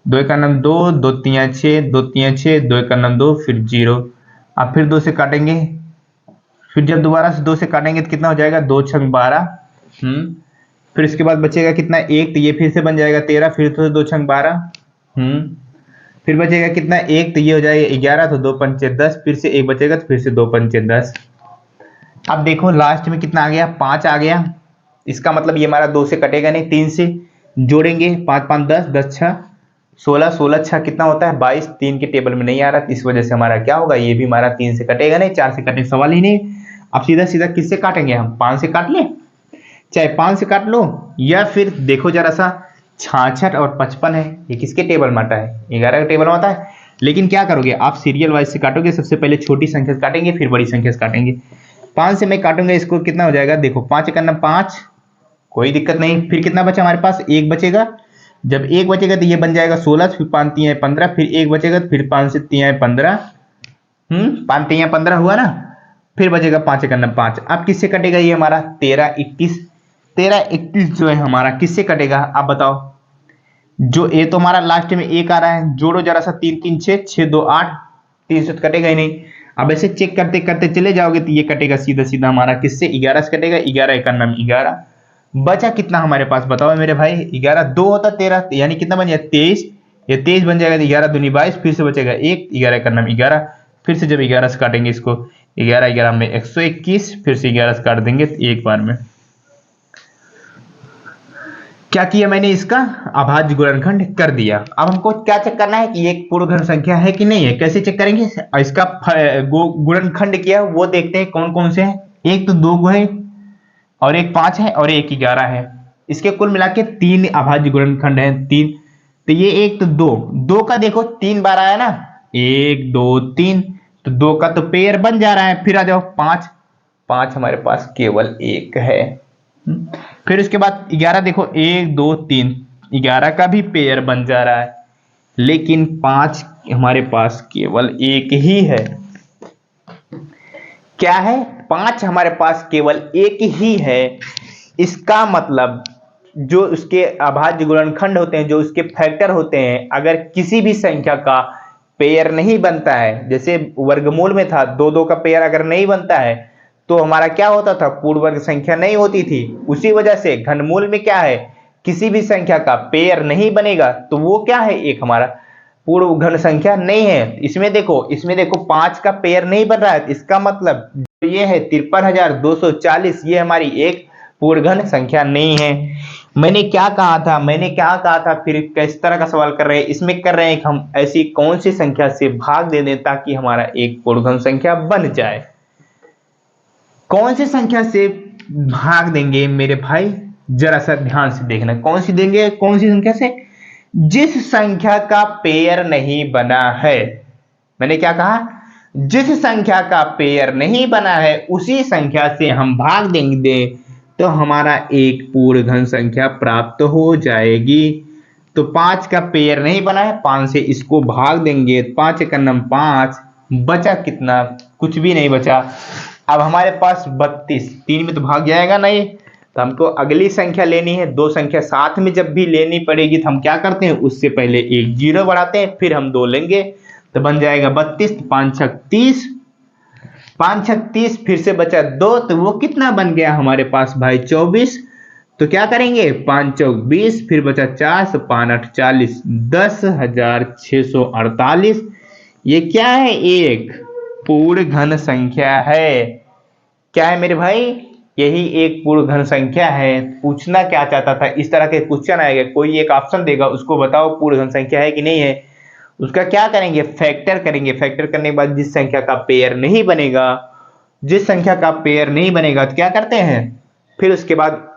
A: 2 का नाम 2, 2 3 6, 2 3 6, 2 का नाम 2, फिर 0। अब फिर 2 से काटेंगे, फिर जब दोबारा से 2 से काटेंगे तो कितना हो जाएगा 2 छंग 12, फिर इसके बाद बचेगा कितना 1, तो ये फिर से बन जाएगा 13, फिर तो 2 छंग 12, फिर बचेगा कितना 1, तो ये हो जाएगा 11, तो 2 पंचे 10, फिर से 1 बचेगा तो फिर से 2 पंचे 10। अब देखो लास्ट में कितना आ गया 5 आ गया, इसका मतलब ये हमारा 2 से कटेगा नहीं, 3 से जोड़ेंगे, 5 5 10, 10 6 16, 16 6 कितना होता है 22, 3 के टेबल में नहीं आ रहा, इस वजह से हमारा क्या होगा, ये भी हमारा 3 से कटेगा नहीं, 4 से कटने का सवाल ही नहीं। अब सीधा सीधा किससे काटेंगे हम, 5 से काट ले, चाहे 5 से काट लो, या फिर देखो जरा सा 66 और 55 है, ये किसके टेबल में आता है 11 के टेबल में आता है। लेकिन क्या करोगे आप सीरियल वाइज से काटोगे, सबसे पहले छोटी संख्या से काटेंगे फिर बड़ी संख्या से काटेंगे। 5 से मैं काटूंगा इसको, कितना हो जाएगा देखो 5 का नाम 5, कोई दिक्कत नहीं, फिर कितना बचा हमारे पास 1 बचेगा, जब 1 बचेगा तो ये बन जाएगा 16, फिर 5 3 15, फिर 1 बचेगा तो फिर 5 से 3 15, 5 3 15 हुआ ना, फिर बचेगा 5 का नाम 5। अब किससे कटेगा ये हमारा 13 21, 13 21 जो है हमारा किससे कटेगा आप बताओ। जो ये तो हमारा लास्ट में 1 आ रहा है, जोड़ो जरा सा 3 3 6 6 2 8, 3 से कटेगा ही नहीं। अब ऐसे चेक करते करते चले जाओगे तो ये कटेगा सीधा सीधा हमारा किससे 11 से कटेगा, 11 का नाम 11, बचा कितना हमारे पास बताओ मेरे भाई, 11 2 होता 13, यानी कितना बन जाएगा 23, ये 23 बन जाएगा, 11 दूनी 22, फिर से बचेगा 1, 11 का नाम 11, फिर से जब 11 से काटेंगे इसको 11 11 में 121, फिर से 11 से काट देंगे एक बार में। क्या किया मैंने, इसका अभाज्य गुणनखंड कर दिया। अब हमको क्या चेक करना है कि एक पूर्ण घन संख्या है कि नहीं है। कैसे चेक करेंगे, इसका गुणनखंड किया वो देखते हैं कौन कौन से हैं। एक तो 2 है और एक 5 है और एक 11 है। इसके कुल मिला के 3 अभाज्य गुणनखंड है, 3। तो ये एक तो 2 का देखो 3 बार आया ना, 1 2 3, तो 2 का तो पेयर बन जा रहा है। फिर आ जाओ 5 हमारे पास केवल एक है। फिर उसके बाद 11 देखो 1 2 3, 11 का भी पेयर बन जा रहा है, लेकिन 5 हमारे पास केवल एक ही है। क्या है, 5 हमारे पास केवल एक ही है। इसका मतलब जो उसके अभाज्य गुणनखंड होते हैं, जो उसके फैक्टर होते हैं, अगर किसी भी संख्या का पेयर नहीं बनता है, जैसे वर्गमूल में था 2 का पेयर अगर नहीं बनता है तो हमारा क्या होता था, पूर्ण वर्ग संख्या नहीं होती थी। उसी वजह से घनमूल में क्या है, किसी भी संख्या का पेयर नहीं बनेगा तो वो क्या है, एक हमारा पूर्ण घन संख्या नहीं है। इसमें देखो 5 का पेयर नहीं बन रहा है, इसका मतलब ये है 53,240, ये हमारी एक पूर्ण घन संख्या नहीं है। मैंने क्या कहा था, फिर किस तरह का सवाल कर रहे हैं, इसमें कर रहे हैं कि हम ऐसी कौन सी संख्या से भाग दे दें ताकि हमारा एक पूर्ण घन संख्या बन जाए। कौन सी संख्या से भाग देंगे मेरे भाई, जरा सा ध्यान से देखना। कौन सी देंगे, कौन सी संख्या से, जिस संख्या का पेयर नहीं बना है। मैंने क्या कहा, जिस संख्या का पेयर नहीं बना है उसी संख्या से हम भाग देंगे तो हमारा एक पूर्ण घन संख्या प्राप्त हो जाएगी। तो 5 का पेयर नहीं बना है, 5 से इसको भाग देंगे, 5 का नम 5, बचा कितना, कुछ भी नहीं बचा। अब हमारे पास 32, 3 में तो भाग जाएगा नहीं, तो हमको अगली संख्या लेनी है। 2 संख्या साथ में जब भी लेनी पड़ेगी तो हम क्या करते हैं, उससे पहले एक 0 बढ़ाते हैं, फिर हम 2 लेंगे तो बन जाएगा 32, 5 छक 30, 5 छक 30, फिर से बचा 2, तो वो कितना बन गया हमारे पास भाई 24। तो क्या करेंगे, 5 चौक 20, फिर बचा 4, तो 5 8 40, 10,648। ये क्या है, एक पूर्ण घन संख्या है। क्या है मेरे भाई, यही एक पूर्ण घन संख्या है। पूछना क्या चाहता था, इस तरह के क्वेश्चन आएगा, कोई एक ऑप्शन देगा, उसको बताओ पूर्ण घन संख्या है कि नहीं है। उसका क्या करेंगे, फैक्टर करेंगे। फैक्टर करने के बाद जिस संख्या का पेयर नहीं बनेगा, जिस संख्या का पेयर नहीं बनेगा तो क्या करते हैं, फिर उसके बाद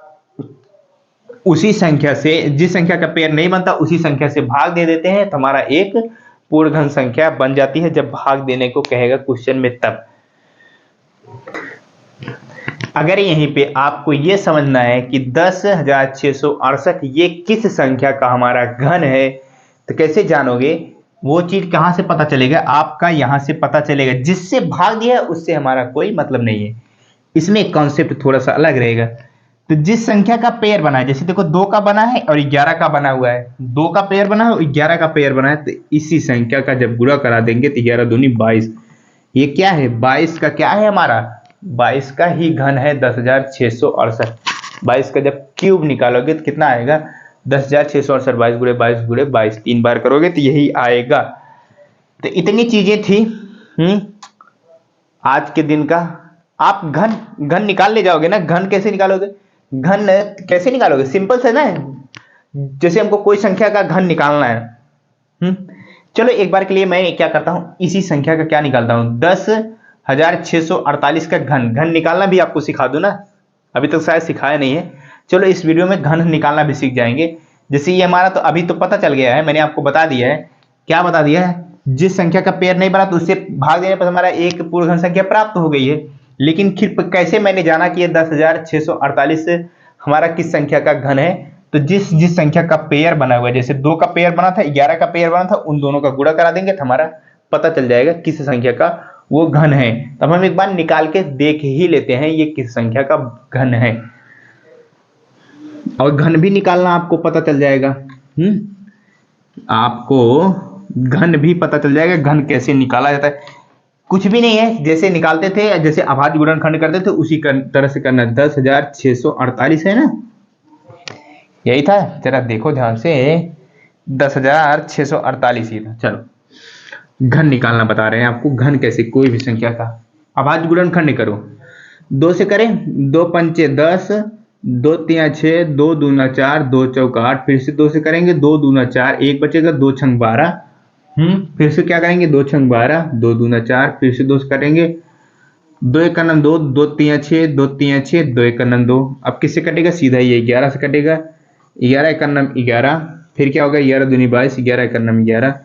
A: उसी संख्या से, जिस संख्या का पेयर नहीं बनता उसी संख्या से भाग दे देते हैं, तो हमारा एक पूर्ण घन संख्या बन जाती है। जब भाग देने को कहेगा क्वेश्चन में तब। अगर यहीं पे आपको यह समझना है कि 10,668 ये किस संख्या का हमारा घन है, तो कैसे जानोगे, वो चीज कहां से पता चलेगा, आपका यहां से पता चलेगा। जिससे भाग दिया है उससे हमारा कोई मतलब नहीं है। इसमें कॉन्सेप्ट थोड़ा सा अलग रहेगा। तो जिस संख्या का पेयर बना है, जैसे देखो 2 का बना है और 11 का बना हुआ है, 2 का पेयर बना है और 11 का पेयर बना है, तो इसी संख्या का जब गुणा करा देंगे तो 11 दूनी 22। ये क्या है, 22 का क्या है हमारा, 22 का ही घन है 10,668। 22 का जब क्यूब निकालोगे तो कितना आएगा, 10,668, 22 गुणे 22 गुणे 22, 3 बार करोगे तो यही आएगा। तो इतनी चीजें थी आज के दिन का। आप घन निकाल ले जाओगे ना, घन कैसे निकालोगे, घन कैसे निकालोगे, सिंपल से ना, जैसे हमको कोई संख्या का घन निकालना है। चलो एक बार के लिए मैं क्या करता हूं, इसी संख्या का क्या निकालता हूं, 10,648 का घन निकालना भी आपको सिखा दूं ना, अभी तक शायद सिखाया नहीं है। चलो इस वीडियो में घन निकालना भी सीख जाएंगे। जैसे ये हमारा तो अभी तो पता चल गया है, मैंने आपको बता दिया है। क्या बता दिया है, जिस संख्या का पेयर नहीं बना तो उससे भाग देने पर हमारा एक पूर्ण घन संख्या प्राप्त हो गई है। लेकिन फिर कैसे मैंने जाना कि 10,648 हमारा किस संख्या का घन है, तो जिस संख्या का पेयर बना हुआ है, जैसे 2 का पेयर बना था, 11 का पेयर बना था, उन दोनों का गुणा करा देंगे तो हमारा पता चल जाएगा किस संख्या का वो घन है। तब हम एक बार निकाल के देख ही लेते हैं ये किस संख्या का घन है, और घन भी निकालना आपको पता चल जाएगा। आपको घन भी पता चल जाएगा, घन कैसे निकाला जाता है। कुछ भी नहीं है, जैसे निकालते थे, जैसे अभाज्य गुणनखंड करते थे उसी तरह से करना। 10,648 है ना, यही था, जरा देखो ध्यान से, 10,648 ही था। चलो घन निकालना बता रहे हैं आपको, घन कैसे, कोई भी संख्या का अभाज्य गुणनखंड करो। 2 से करें, 2 पंचे 10, 2 3 6, 2 दूना 4, 2 चौका 8, फिर से 2 से करेंगे, 2 दूना 4, 1 बचेगा, 2 छंग 12। फिर से क्या करेंगे, 2 छंग 12, 2 दूना 4, फिर से 2 से करेंगे, 2 एक का नम 2, 2 3 6, 2 3 6, 2 एक का नम 2। अब किससे कटेगा, सीधा ये 11 से कटेगा, 11 एक का नम 11, फिर क्या होगा, 11 दूनी 22, 11 एक का नम 11,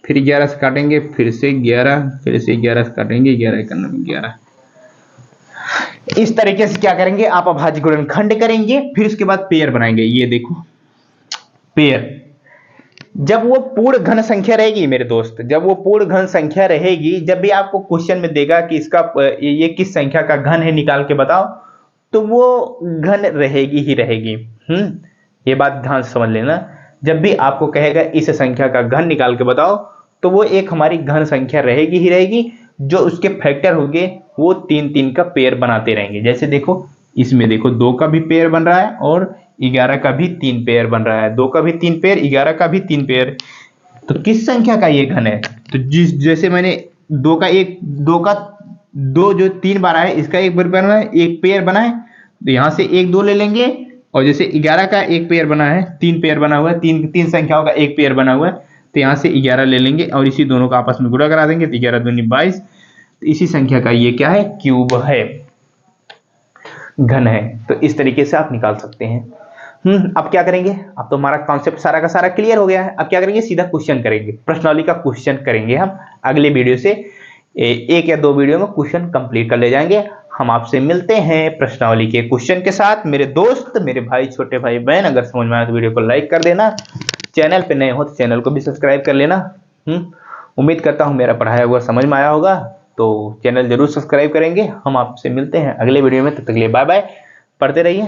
A: फिर 11 से काटेंगे, फिर से 11, फिर से 11 से काटेंगे, 11 एक का नम 11। इस तरीके से क्या करेंगे, आप अभाज्य गुणनखंड करेंगे, फिर उसके बाद पेयर बनाएंगे। ये देखो पेयर, जब वो पूर्ण घन संख्या रहेगी मेरे दोस्त, जब वो पूर्ण घन संख्या रहेगी, जब भी आपको क्वेश्चन में देगा कि इसका ये किस संख्या का घन है निकाल के बताओ, तो वो घन रहेगी ही रहेगी। ये बात ध्यान से समझ लेना, जब भी आपको कहेगा इस संख्या का घन निकाल के बताओ, तो वो एक हमारी घन संख्या रहेगी ही रहेगी। जो उसके फैक्टर होंगे वो 3 3 का पेयर बनाते रहेंगे। जैसे देखो इसमें देखो 2 का भी पेयर बन रहा है और 11 का भी 3 पेयर बन रहा है, 2 का भी 3 पेयर, 11 का भी 3 पेयर। तो किस संख्या का ये घन है, तो जिस जैसे मैंने 2 का 2 जो 3 बार है, इसका एक बार बना है, एक पेयर बना है, तो यहां से 1 2 ले लेंगे। और जैसे 11 का एक पेयर बना है, 3 पेयर बना हुआ है, तीन संख्याओं का एक पेयर बना हुआ है, तो यहां से 11 ले लेंगे और इसी दोनों का आपस में गुणा करा देंगे, तो 11 दूनी 22। तो इसी संख्या का ये क्या है, क्यूब है, घन है। तो इस तरीके से आप निकाल सकते हैं। अब क्या करेंगे, अब तो हमारा कॉन्सेप्ट सारा का सारा क्लियर हो गया है। अब क्या करेंगे, सीधा क्वेश्चन करेंगे, प्रश्नावली का क्वेश्चन करेंगे हम अगले वीडियो से। 1 या 2 वीडियो में क्वेश्चन कंप्लीट कर ले जाएंगे। हम आपसे मिलते हैं प्रश्नावली के क्वेश्चन के साथ। मेरे दोस्त, मेरे भाई, छोटे भाई बहन, अगर समझ में आया तो वीडियो को लाइक कर देना, चैनल पे नए हो तो चैनल को भी सब्सक्राइब कर लेना। उम्मीद करता हूँ मेरा पढ़ाया हुआ समझ में आया होगा, तो चैनल जरूर सब्सक्राइब करेंगे। हम आपसे मिलते हैं अगले वीडियो में, तब तक के लिए बाय बाय, पढ़ते रहिए।